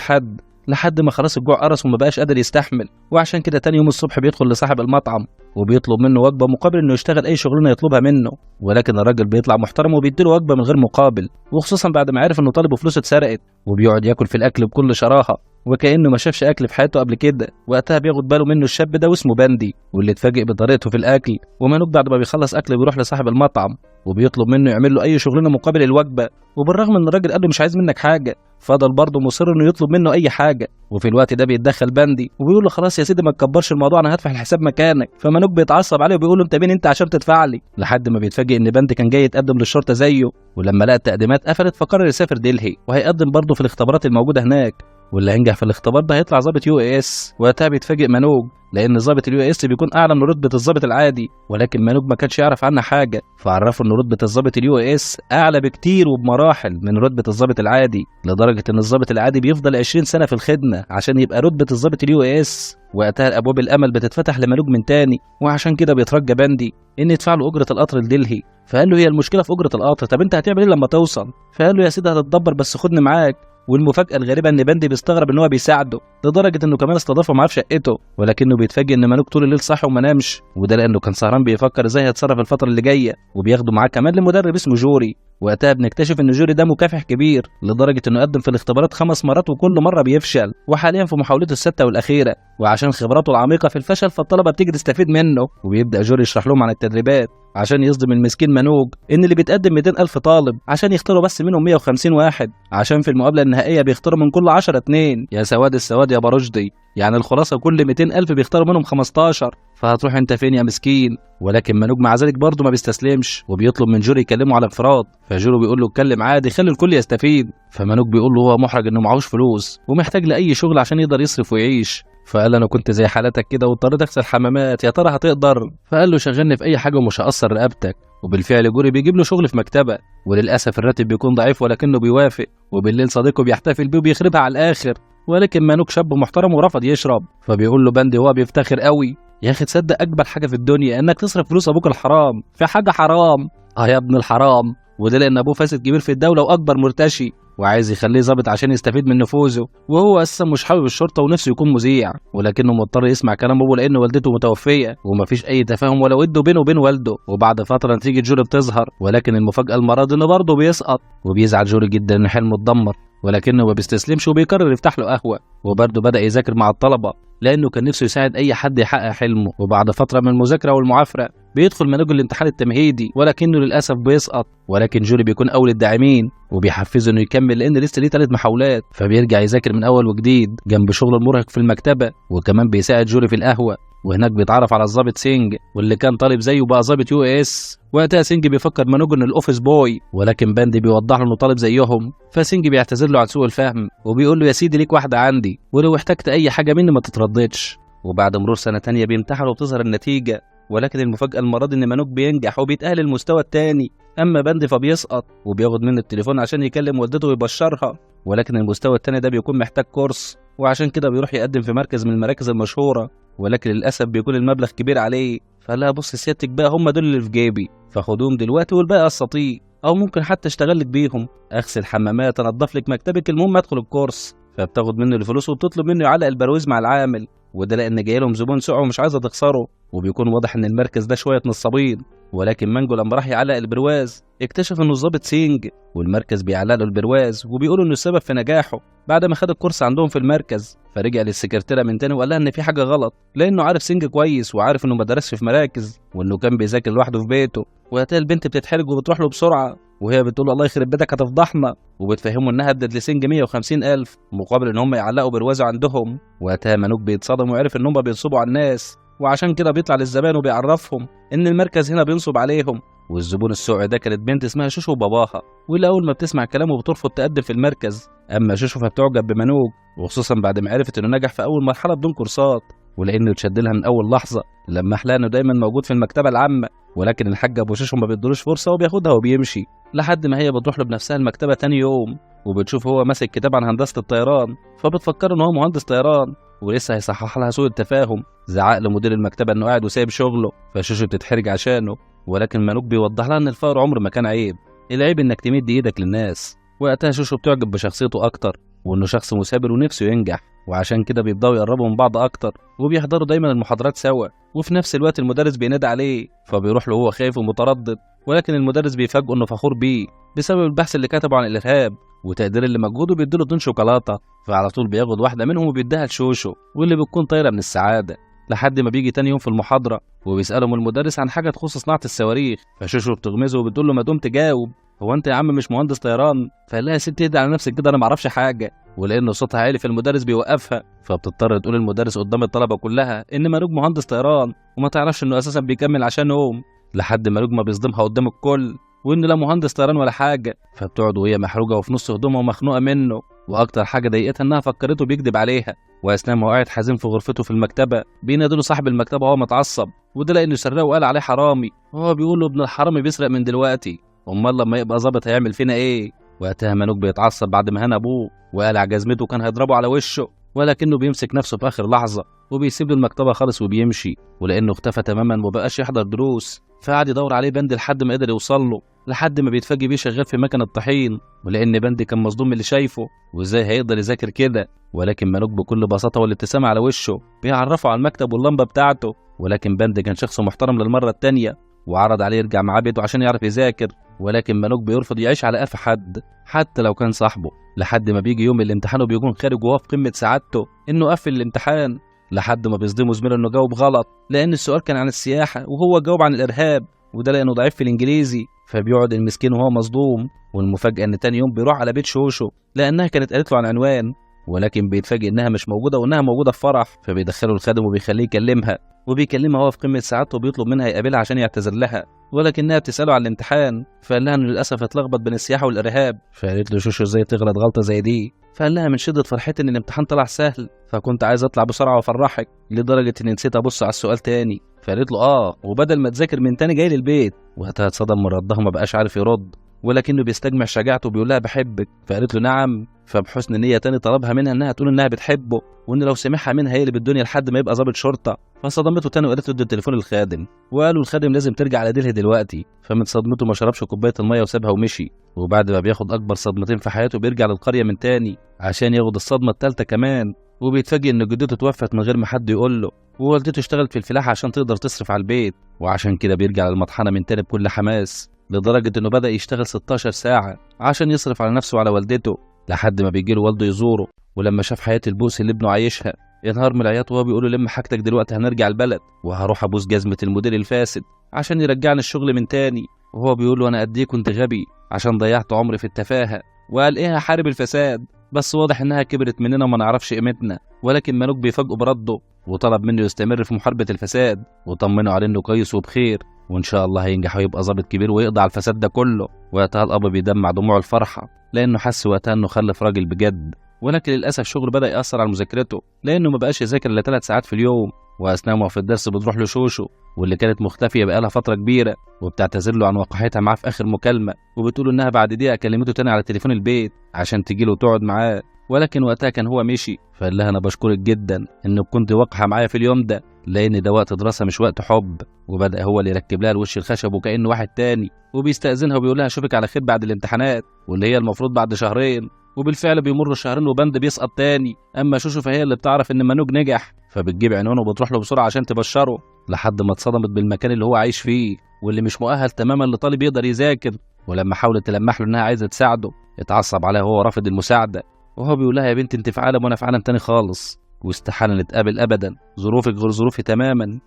لحد ما خلاص الجوع قرص وما بقاش قادر يستحمل. وعشان كده تاني يوم الصبح بيدخل لصاحب المطعم وبيطلب منه وجبه مقابل انه يشتغل اي شغلانه يطلبها منه. ولكن الراجل بيطلع محترم وبيديله وجبه من غير مقابل، وخصوصا بعد ما عرف انه طالبه فلوسه اتسرقت. وبيقعد ياكل في الاكل بكل شراهه وكانه ما شافش اكل في حياته قبل كده. وقتها بياخد باله منه الشاب ده واسمه بندي، واللي اتفاجئ بطريقته في الاكل. ومنوك بعد ما بيخلص اكل بيروح لصاحب المطعم وبيطلب منه يعمل له اي شغلانه مقابل الوجبه. وبالرغم ان الراجل قال له مش عايز منك حاجه، فضل برضه مصر انه يطلب منه اي حاجه. وفي الوقت ده بيتدخل بندي وبيقول له خلاص يا سيدي ما تكبرش الموضوع، انا هدفع الحساب مكانك. فمنوك بيتعصب عليه وبيقول له انت مين انت عشان تدفع لي، لحد ما بيتفاجئ ان بندي كان جاي يتقدم للشرطه زيه. ولما لقى التقديمات قفلت فقرر يسافر دلهي، وهيقدم برضه في الاختبارات الموجوده هناك، واللي هينجح في الاختبار ده هيطلع ضابط يو اس. وقتها بيتفاجئ منوج لان ضابط اليو اس بيكون اعلى من رتبه الضابط العادي، ولكن منوج ما كانش يعرف عنها حاجه، فعرفه ان رتبه الضابط اليو اس اعلى بكتير وبمراحل من رتبه الضابط العادي، لدرجه ان الضابط العادي بيفضل 20 سنه في الخدمه عشان يبقى رتبه الضابط اليو اس. وقتها ابواب الامل بتتفتح لمنوج من تاني، وعشان كده بيترجى بندي ان يدفع له اجره القطر لدلهي. فقال له هي المشكله في اجره القطر، طب انت هتعمل ايه لما توصل؟ فقال له يا سيدي هتتدبر بس خدني معاك. والمفاجأة الغريبة إن بندي بيستغرب إن هو بيساعده، لدرجة إنه كمان استضافه معاه في شقته. ولكنه بيتفاجئ إن منوك طول الليل صاحي وما نامش، وده لأنه كان سهران بيفكر إزاي هيتصرف الفترة اللي جاية. وبياخده معاه كمان لمدرب اسمه جوري. وقتها بنكتشف إن جوري ده مكافح كبير، لدرجة إنه قدم في الاختبارات 5 مرات وكل مرة بيفشل، وحاليا في محاولته السادسة والأخيرة. وعشان خبراته العميقة في الفشل فالطلبة بتيجي تستفيد منه. وبيبدأ جوري يشرح لهم عن التدريبات عشان يصدم المسكين منوج ان اللي بيتقدم 200,000 طالب عشان يختاروا بس منهم 150 واحد، عشان في المقابله النهائيه بيختاروا من كل 10 2. يا سواد السواد يا برشدي، يعني الخلاصه كل 200,000 بيختاروا منهم 15، فهتروح انت فين يا مسكين؟ ولكن منوج مع ذلك برضه ما بيستسلمش وبيطلب من جوري يكلمه على انفراد. فجوري بيقول له اتكلم عادي خلي الكل يستفيد. فمنوج بيقول له هو محرج انه معهوش فلوس ومحتاج لاي شغل عشان يقدر يصرف ويعيش. فقال انا كنت زي حالتك كده واضطريت اغسل حمامات، يا ترى هتقدر؟ فقال له شغلني في اي حاجه ومش هقصر رقبتك. وبالفعل جوري بيجيب له شغل في مكتبه، وللاسف الراتب بيكون ضعيف ولكنه بيوافق. وبالليل صديقه بيحتفل بيه وبيخربها على الاخر، ولكن مانوك شاب محترم ورفض يشرب. فبيقول له بندي وهو بيفتخر قوي يا اخي تصدق اكبر حاجه في الدنيا انك تصرف فلوس ابوك الحرام في حاجه حرام؟ يا ابن الحرام. وده لان ابوه فاسد كبير في الدوله واكبر مرتشي وعايز يخليه ظابط عشان يستفيد من نفوذه، وهو اساسا مش حابب الشرطه ونفسه يكون مذيع، ولكنه مضطر يسمع كلام ابوه لان والدته متوفيه ومفيش اي تفاهم ولا ود بينه وبين والده. وبعد فتره نتيجه جوري بتظهر، ولكن المفاجاه المره دي انه برضه بيسقط، وبيزعل جوري جدا ان حلمه اتدمر، ولكنه ما بيستسلمش وبيقرر يفتح له قهوه. وبرضه بدا يذاكر مع الطلبه لانه كان نفسه يساعد اي حد يحقق حلمه. وبعد فتره من المذاكره والمعافره بيدخل منوج الامتحان التمهيدي، ولكنه للاسف بيسقط. ولكن جوري بيكون اول الداعمين وبيحفزه انه يكمل لان لسه ليه 3 محاولات، فبيرجع يذاكر من اول وجديد جنب شغله المرهق في المكتبه. وكمان بيساعد جوري في القهوه، وهناك بيتعرف على الضابط سينج واللي كان طالب زيه بقى ضابط يو اس. وقتها سينج بيفكر منوج انه الاوفيس بوي، ولكن باندي بيوضح له انه طالب زيهم. فسينج بيعتذر له عن سوء الفهم وبيقول له يا سيدي ليك واحده عندي، ولو احتجت اي حاجه مني ما تترددش. وبعد مرور سنه تانية بيمتحن وبتظهر النتيجه، ولكن المفاجاه المره دي ان منوج بينجح وبيتأهل المستوى الثاني، اما باندي فبيسقط وبياخد منه التليفون عشان يكلم والدته ويبشرها. ولكن المستوى الثاني ده بيكون محتاج كورس، وعشان كده بيروح يقدم في مركز من المراكز المشهوره، ولكن للاسف بيكون المبلغ كبير عليه. فقال لها بص سيادتك بقى هم دول اللي في جيبي، فخدوهم دلوقتي والباقي قسطيه، او ممكن حتى اشتغل لك بيهم، اغسل حمامات، انضف لك مكتبك، المهم ادخل الكورس. فبتاخد منه الفلوس وبتطلب منه يعلق البرويز مع العامل، وده لان جاي لهم زبون سوء ومش عايزه تخسره. وبيكون واضح ان المركز ده شويه نصابين، ولكن مانجو لما راح يعلق البرواز اكتشف انه الضابط سينج، والمركز بيعلق له البرواز وبيقولوا انه السبب في نجاحه بعد ما خد الكورس عندهم في المركز. فرجع للسكرتيره من تاني وقال لها ان في حاجه غلط، لانه عارف سينج كويس وعارف انه ما درسش في مراكز وانه كان بيذاكر لوحده في بيته. وقتها البنت بتتحرج وبتروح له بسرعه وهي بتقول له الله يخرب بيتك هتفضحنا، وبتفهمه انها ادت لسينج 150,000 مقابل ان هم يعلقوا بروازه عندهم. وقتها مانوك بيتصدم وعرف ان هم بينصبوا على الناس، وعشان كده بيطلع للزبائن وبيعرفهم ان المركز هنا بينصب عليهم. والزبون السوعي ده كانت بنت اسمها شوشو وباباها، واللي اول ما بتسمع كلامه بترفض تقدم في المركز. اما شوشو فبتعجب بمانوك، وخصوصا بعد ما عرفت انه نجح في اول مرحله بدون كورسات، ولانه اتشد لها من اول لحظه لما احلى انه دايما موجود في المكتبه العامه. ولكن الحاج ابو شوشو ما بيدلوش فرصه وبياخدها وبيمشي، لحد ما هي بتروح له بنفسها المكتبه تاني يوم وبتشوف هو ماسك كتاب عن هندسه الطيران، فبتفكر ان هو مهندس طيران ولسه هيصحح لها سوء التفاهم. زعق لمدير المكتبه انه قاعد وسايب شغله، فشوشو بتتحرج عشانه، ولكن مانوك بيوضح لها ان الفقر عمر ما كان عيب، العيب انك تمد ايدك للناس. وقتها شوشو بتعجب بشخصيته اكتر وانه شخص مثابر ونفسه ينجح، وعشان كده بيبداوا يقربوا من بعض اكتر وبيحضروا دايما المحاضرات سوا. وفي نفس الوقت المدرس بينادي عليه فبيروح له وهو خايف ومتردد، ولكن المدرس بيفاجئه انه فخور بيه بسبب البحث اللي كتبه عن الارهاب وتقدير اللي مجهوده، بيديله طن شوكولاته. فعلى طول بياخد واحده منهم وبيديها لشوشو، واللي بتكون طايره من السعاده. لحد ما بيجي تاني يوم في المحاضره وبيسالهم المدرس عن حاجه تخص صناعه الصواريخ، فشوشو بتغمزه وبتقول له ما دمت تجاوب، هو انت يا عم مش مهندس طيران؟ فقال لها يا ست اهدي على نفسك كده انا ما اعرفش حاجه. ولانه صوتها عالي فالمدرس بيوقفها، فبتضطر تقول المدرس قدام الطلبه كلها ان مانوج مهندس طيران وما تعرفش انه اساسا بيكمل عشانهم، لحد مانوج ما بيصدمها قدام الكل وانه لا مهندس طيران ولا حاجه. فبتقعد وهي محروجه وفي نص هدومها ومخنوقه منه، واكتر حاجه ضايقتها انها فكرته بيكذب عليها. واثناء ما هو قاعد حزين في غرفته في المكتبه بينادوا له صاحب المكتبه وهو متعصب، وده لانه سرقه وقال عليه حرامي، وهو بيقول له ابن الحرامي بيسرق من دلوقتي، امال لما يبقى ظابط هيعمل فينا ايه؟ وقتها مانوك بيتعصب بعد ما هان ابوه وقلع جزمته كان هيضربه على وشه، ولكنه بيمسك نفسه في اخر لحظه وبيسيب له المكتبه خالص وبيمشي، ولانه اختفى تماما ومبقاش يحضر دروس. فقعد يدور عليه بند لحد ما قدر يوصل له، لحد ما بيتفاجئ بيه شغال في مكنه طحين، ولان بند كان مصدوم من اللي شايفه وازاي هيقدر يذاكر كده. ولكن مانوك بكل بساطه والابتسامه على وشه بيعرفه على المكتب واللمبه بتاعته، ولكن بند كان شخص محترم للمره الثانيه وعرض عليه يرجع معاه بيته عشان يعرف يذاكر، ولكن مانوك بيرفض يعيش على قفا حد حتى لو كان صاحبه. لحد ما بيجي يوم الامتحان وبيكون خارج وهو في قمه سعادته انه قفل الامتحان، لحد ما بيصدمه زميله انه جاوب غلط لان السؤال كان عن السياحه وهو جاوب عن الارهاب، وده لانه ضعيف في الانجليزي. فبيقعد المسكين وهو مصدوم، والمفاجاه ان تاني يوم بيروح على بيت شوشو لانها كانت قالت له عن عنوان، ولكن بيتفاجئ انها مش موجوده وانها موجوده في فرح. فبيدخله الخادم وبيخليه يكلمها، وبيكلمها وهو في قمه سعادته وبيطلب منها يقابلها عشان يعتذر لها، ولكنها بتساله عن الامتحان فقال لها انه للاسف اتلخبط بين السياحه والارهاب. فقالت له شوشو ازاي تغلط غلطه زي دي؟ فقال لها من شده فرحتي ان الامتحان طلع سهل فكنت عايز اطلع بسرعه وافرحك لدرجه اني نسيت ابص على السؤال تاني. فقالت له وبدل ما تذاكر من تاني جاي للبيت. وقتها اتصدم من ردها وما بقاش عارف يرد، ولكنه بيستجمع شجاعته وبيقول لها بحبك. فقالت له نعم. فبحسن نيه تاني طلبها منها انها تقول انها بتحبه وان لو سمعها منها هيقلب الدنيا لحد ما يبقى ضابط شرطه. فصدمته تاني وقالت له ادي التليفون للخادم، وقالوا الخادم لازم ترجع على ديلها دلوقتي. فمن صدمته ما شربش كوبايه الميه وسابها ومشي. وبعد ما بياخد اكبر صدمتين في حياته بيرجع للقريه من تاني عشان ياخد الصدمه الثالثه كمان، وبيتفاجئ ان جدته توفت من غير ما حد يقول له، ووالدته اشتغلت في الفلاحه عشان تقدر تصرف على البيت. وعشان كده بيرجع للمطحنه من تاني بكل حماس، لدرجه انه بدا يشتغل 16 ساعه عشان يصرف على نفسه وعلى والدته، لحد ما بيجيله والده يزوره. ولما شاف حياه البؤس اللي ابنه عايشها ينهار من العياط وهو بيقول له لم حاجتك دلوقتي هنرجع البلد، وهروح ابوس جزمه المدير الفاسد عشان يرجعني الشغل من تاني. وهو بيقول له انا قد ايه كنت غبي عشان ضيعت عمري في التفاهه، وقال ايه هحارب الفساد، بس واضح انها كبرت مننا وما نعرفش قيمتنا. ولكن مانوك بيفاجئه برده وطلب منه يستمر في محاربه الفساد، وطمنه على انه كويس وبخير وان شاء الله هينجح ويبقى ضابط كبير ويقضي على الفساد ده كله. وقتها الاب بيدمع دموع الفرحه لانه حس وقتها انه خلف راجل بجد. ولكن للاسف الشغل بدا ياثر على مذاكرته لانه ما بقاش يذاكر الا 3 ساعات في اليوم، واثناء ما في الدرس بتروح له شوشو واللي كانت مختفيه بقالها فتره كبيره وبتعتذر له عن وقاحتها معاه في اخر مكالمه، وبتقول انها بعد دقيقه كلمته تاني على تليفون البيت عشان تجيله وتقعد معاه. ولكن وقتها كان هو مشي، فقال لها انا بشكرك جدا انك كنت واقحه معايا في اليوم ده لان ده وقت دراسه مش وقت حب. وبدا هو اللي يركب لها الوش الخشب وكانه واحد تاني، وبيستاذنها وبيقول لها اشوفك على خير بعد الامتحانات واللي هي المفروض بعد شهرين. وبالفعل بيمر شهرين وبند بيسقط تاني. اما شوشو فهي اللي بتعرف ان مانوج نجح، فبتجيب عنوانه وبتروح له بسرعه عشان تبشره، لحد ما اتصدمت بالمكان اللي هو عايش فيه واللي مش مؤهل تماما لطالب يقدر يذاكر. ولما حاولت تلمح له انها عايزه تساعده اتعصب عليها وهو رافض المساعده، وهو بيقول لها يا بنت انت في عالم وانا في عالم تاني خالص، واستحاله نتقابل ابدا، ظروفك غير ظروفي تماما،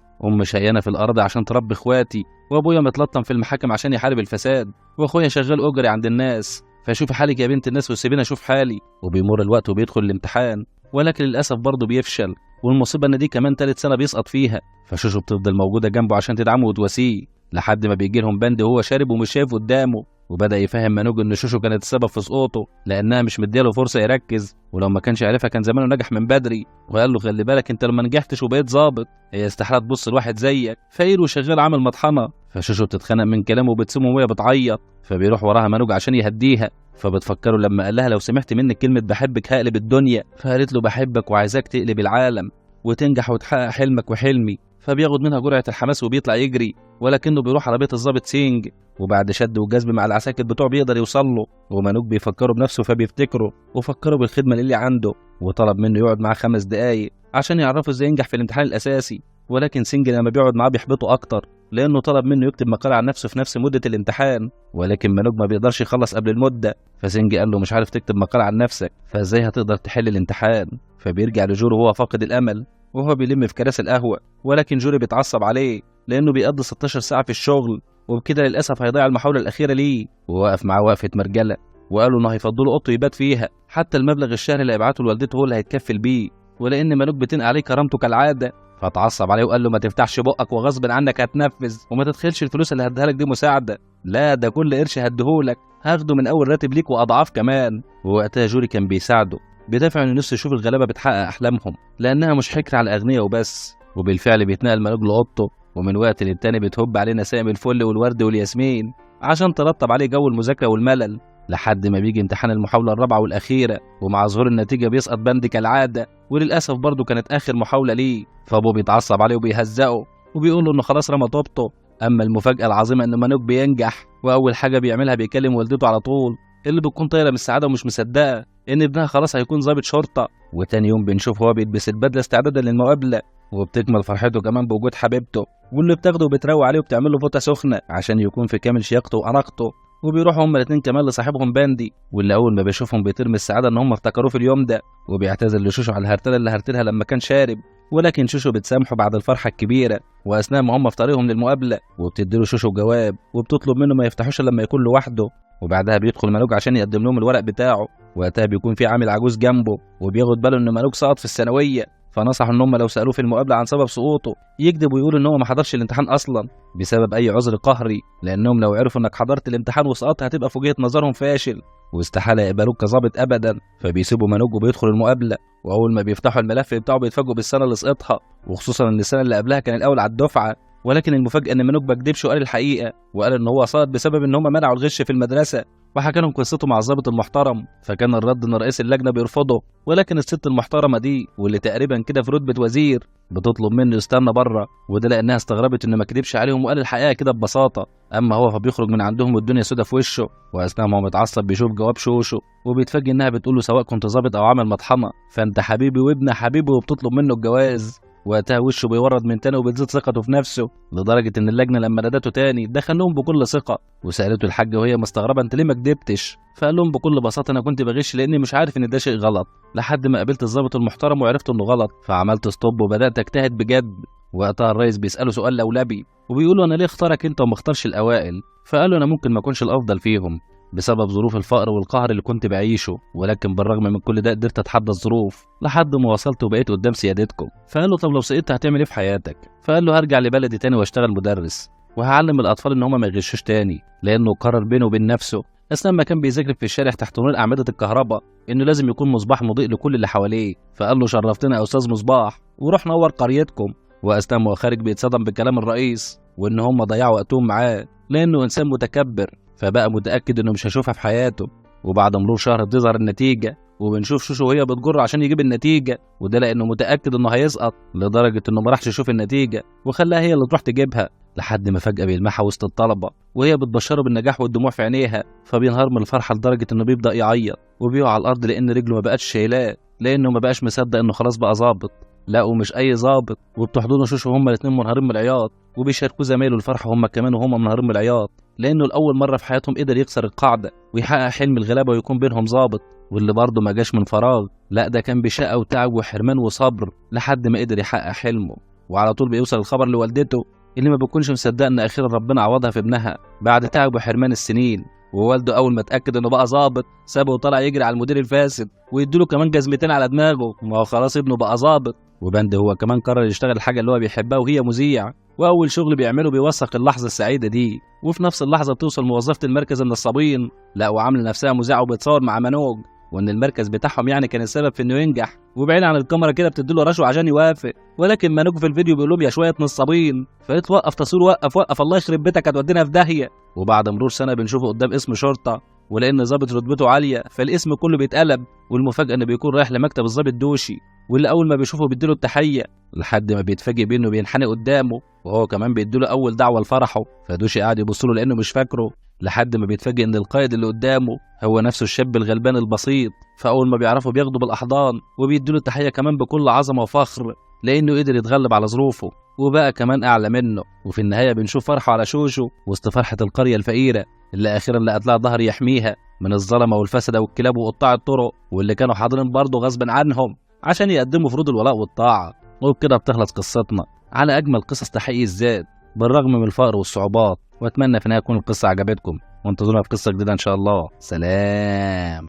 شقيانه في الارض عشان تربي اخواتي، وابويا متلطم في المحاكم عشان يحارب الفساد، واخويا شغال اجري عند الناس، فشوفي حالك يا بنت الناس وسيبيني اشوف حالي. وبيمر الوقت وبيدخل الامتحان، ولكن للاسف برضه بيفشل، والمصيبه ان دي كمان تالت سنه بيسقط فيها. فشوشو بتفضل موجوده جنبه عشان تدعمه وتواسيه لحد ما بيجي لهم بند وهو شارب ومش شايف قدامه، وبدا يفهم منوج ان شوشو كانت السبب في سقوطه لانها مش مدياله فرصه يركز، ولو ما كانش عارفها كان زمانه نجح من بدري. وقال له خلي بالك انت لما نجحتش وبقيت ظابط هي استحاله تبص لواحد زيك فقير وشغال عامل مطحنه. فشوشو بتتخانق من كلامه وبتسمه وهي بتعيط، فبيروح وراها منوج عشان يهديها، فبتفكره لما قال لها لو سمحت منك كلمه بحبك هقلب الدنيا، فقالت له بحبك وعايزاك تقلب العالم وتنجح وتحقق حلمك وحلمي. فبياخد منها جرعه الحماس وبيطلع يجري، ولكنه بيروح على بيت الضابط سينج، وبعد شد وجذب مع العساكر بتوعه بيقدر يوصل له، ومانوك بيفكره بنفسه فبيفتكره وفكره بالخدمه اللي عنده، وطلب منه يقعد معاه 5 دقايق عشان يعرفه ازاي ينجح في الامتحان الاساسي. ولكن سينج لما بيقعد معاه بيحبطه اكتر لانه طلب منه يكتب مقاله عن نفسه في نفس مده الامتحان، ولكن مانوك ما بيقدرش يخلص قبل المده. فسينج قال له مش عارف تكتب مقاله عن نفسك فازاي هتقدر تحل الامتحان. فبيرجع لجورو وهو فاقد الامل وهو بيلم في كراسي القهوه، ولكن جوري بيتعصب عليه لانه بيقضي 16 ساعه في الشغل، وبكده للاسف هيضيع المحاوله الاخيره ليه، ووقف معاه وقفه مرجله وقالوا انه هيفضلوا اوضته يبات فيها حتى المبلغ الشهري اللي هيبعته لوالدته هو اللي هيتكفل بيه، ولان مانوك بتنقى عليه كرامته كالعاده. فاتعصب عليه وقال له ما تفتحش بقك وغصب عنك هتنفذ، وما تتخيلش الفلوس اللي هديها لك دي مساعده، لا ده كل قرش هديهولك هاخده من اول راتب ليك واضعاف كمان. ووقتها جوري كان بيساعده بدافع انه نفسه يشوف الغلابه بتحقق احلامهم لانها مش حكر على الاغنياء وبس. وبالفعل بيتنقل مانوك لاوضته، ومن وقت للتاني بتهب عليه نسائم الفل والورد والياسمين عشان ترطب عليه جو المذاكره والملل، لحد ما بيجي امتحان المحاوله الرابعه والاخيره، ومع ظهور النتيجه بيسقط بند كالعاده، وللاسف برضه كانت اخر محاوله ليه. فابوه بيتعصب عليه وبيهزقه وبيقول له انه خلاص رمى طوبته. اما المفاجاه العظيمه ان مانوك بينجح، واول حاجه بيعملها بيكلم والدته على طول اللي بتكون طايره من السعاده ومش مصدقه ان ابنها خلاص هيكون ضابط شرطه. وتاني يوم بنشوف هو بيلبس البدله استعدادا للمقابله، وبتكمل فرحته كمان بوجود حبيبته واللي بتاخده وبتروق عليه وبتعمل له فوطه سخنه عشان يكون في كامل شياقته واناقته. وبيروحوا هما الاتنين كمان لصاحبهم باندي، واللي اول ما بيشوفهم بيطير من السعاده ان هم افتكروه في اليوم ده، وبيعتذر لشوشو على الهرتله اللي هرتلها لما كان شارب، ولكن شوشو بتسامحه بعد الفرحه الكبيره. واثناء ما هم في طريقهم للمقابله وبتديله شوشو جواب وبتطلب منه ما يفتحوش لما يكون لوحده، وبعدها بيدخل مانوك عشان يقدم لهم الورق بتاعه. وقتها بيكون في عامل عجوز جنبه وبياخد باله ان مانوك سقط في الثانويه، فنصحوا ان هم لو سالوه في المقابله عن سبب سقوطه يكذب ويقول ان هو ما حضرش الامتحان اصلا بسبب اي عذر قهري، لانهم لو عرفوا انك حضرت الامتحان وسقطت هتبقى في وجهه نظرهم فاشل واستحاله يقبلوك كظابط ابدا. فبيسيبوا مانوك وبيدخل المقابله، واول ما بيفتحوا الملف بتاعه بيتفاجئوا بالسنه اللي سقطها، وخصوصا ان السنه اللي قبلها كان الاول على الدفعه. ولكن المفاجاه ان مانوك ما كدبش وقال الحقيقه، وقال ان هو سقط بسبب ان هم منعوا الغش في المدرسه، وحكى لهم قصته مع الضابط المحترم. فكان الرد ان رئيس اللجنه بيرفضه، ولكن الست المحترمه دي واللي تقريبا كده في رتبه وزير بتطلب منه يستنى بره، وده لانها استغربت انه ما كدبش عليهم وقال الحقيقه كده ببساطه. اما هو فبيخرج من عندهم والدنيا سودا في وشه، واثناء ما هو متعصب بيشوف جواب شوشو وبيتفاجئ انها بتقول له سواء كنت ظابط او عامل مطحنه فانت حبيبي وابن حبيبي، وبتطلب منه الجواز. وقتها وشه بيورد من تاني وبتزيد ثقته في نفسه لدرجه ان اللجنه لما نادته تاني دخلهم بكل ثقه، وسالته الحاجه وهي مستغربه انت ليه ما كدبتش؟ فقال لهم بكل بساطه انا كنت بغش لاني مش عارف ان ده شيء غلط، لحد ما قابلت الضابط المحترم وعرفت انه غلط فعملت ستوب وبدات اجتهد بجد. وقتها الرئيس بيساله سؤال لولبي وبيقول له انا ليه اختارك انت وما اختارش الاوائل؟ فقال له انا ممكن ما اكونش الافضل فيهم بسبب ظروف الفقر والقهر اللي كنت بعيشه، ولكن بالرغم من كل ده قدرت اتحدى الظروف لحد ما وصلت وبقيت قدام سيادتكم. فقال له طب لو سقطت هتعمل ايه في حياتك؟ فقال له هرجع لبلدي تاني واشتغل مدرس، وهعلم الاطفال ان هم ما يغشوش تاني، لانه قرر بينه وبين نفسه اثناء ما كان بيذاكر في الشارع تحت نور اعمده الكهرباء انه لازم يكون مصباح مضيء لكل اللي حواليه. فقال له شرفتنا يا استاذ مصباح وروح نور قريتكم. واثناء ما هو خارج بيتصدم بكلام الرئيس وان هم ضيعوا وقتهم معاه لانه انسان متكبر، فبقى متاكد انه مش هيشوفها في حياته. وبعد مرور شهر بتظهر النتيجه وبنشوف شوشو وهي بتجر عشان يجيب النتيجه، وده لانه متاكد انه هيسقط لدرجه انه ما راحش يشوف النتيجه وخلاها هي اللي تروح تجيبها، لحد ما فجاه بيلمحها وسط الطلبه وهي بتبشره بالنجاح والدموع في عينيها، فبينهار من الفرحه لدرجه انه بيبدا يعيط وبيقع على الارض لان رجله ما بقتش شايلاه، لانه ما بقاش مصدق انه خلاص بقى ظابط. لا ومش اي ظابط، وبتحضنه شوشو هما الاتنين منهارين من العياط وبيشاركوا زمايله الفرحة هم كمان وهم منهارين من العياط، لأنه لأول مرة في حياتهم قدر يكسر القاعدة ويحقق حلم الغلابة ويكون بينهم ظابط، واللي برضه ما جاش من فراغ، لا ده كان بشقة وتعب وحرمان وصبر لحد ما قدر يحقق حلمه. وعلى طول بيوصل الخبر لوالدته اللي ما بتكونش مصدقة إن أخيرا ربنا عوضها في ابنها بعد تعب وحرمان السنين. ووالده أول ما اتأكد إنه بقى ظابط سابه وطلع يجري على المدير الفاسد ويديله كمان جزمتين على دماغه، ما هو خلاص ابنه بقى ظابط. وبند هو كمان قرر يشتغل الحاجة اللي هو بيحبها وهي مذيع، وأول شغل بيعمله بيوثق اللحظة السعيدة دي، وفي نفس اللحظة بتوصل موظفة المركز النصابين لا وعاملة نفسها مذيعة وبتصور مع منوج، وإن المركز بتاعهم يعني كان السبب في إنه ينجح، وبعيد عن الكاميرا كده بتديله رشوة عشان يوافق، ولكن منوج في الفيديو بيقول لهم يا شوية نصابين، فقلت وقف تصوير وقف وقف الله يخرب بيتك هتودينا في داهية. وبعد مرور سنة بنشوفه قدام اسم شرطة، ولأن ظابط رتبته عالية فالاسم كله بيتقلب، والمفاجأة إنه بيكون رايح لمكتب الظابط دوشي، واللي أول ما بيشوفه بيديله التحية لحد ما بيتفاجئ بإنه بينحني قدامه، وهو كمان بيديله أول دعوة لفرحه، فدوشي قاعد يبص له لأنه مش فاكره، لحد ما بيتفاجئ إن القائد اللي قدامه هو نفسه الشاب الغلبان البسيط، فأول ما بيعرفه بياخده بالأحضان وبيديله التحية كمان بكل عظمة وفخر لأنه قدر يتغلب على ظروفه وبقى كمان أعلى منه. وفي النهاية بنشوف فرحه على شوشو وسط فرحة القرية الفقيرة اللي أخيرا لقت لها ظهر يحميها من الظلمة والفسدة والكلاب وقطاع الطرق، واللي كانوا حاضرين برضه غصب عنهم عشان يقدموا فروض الولاء والطاعة. وبكده بتخلص قصتنا على أجمل قصص تحقيق الذات بالرغم من الفقر والصعوبات، وأتمنى في النهاية تكون القصة عجبتكم، وانتظرونا في قصة جديدة إن شاء الله. سلام.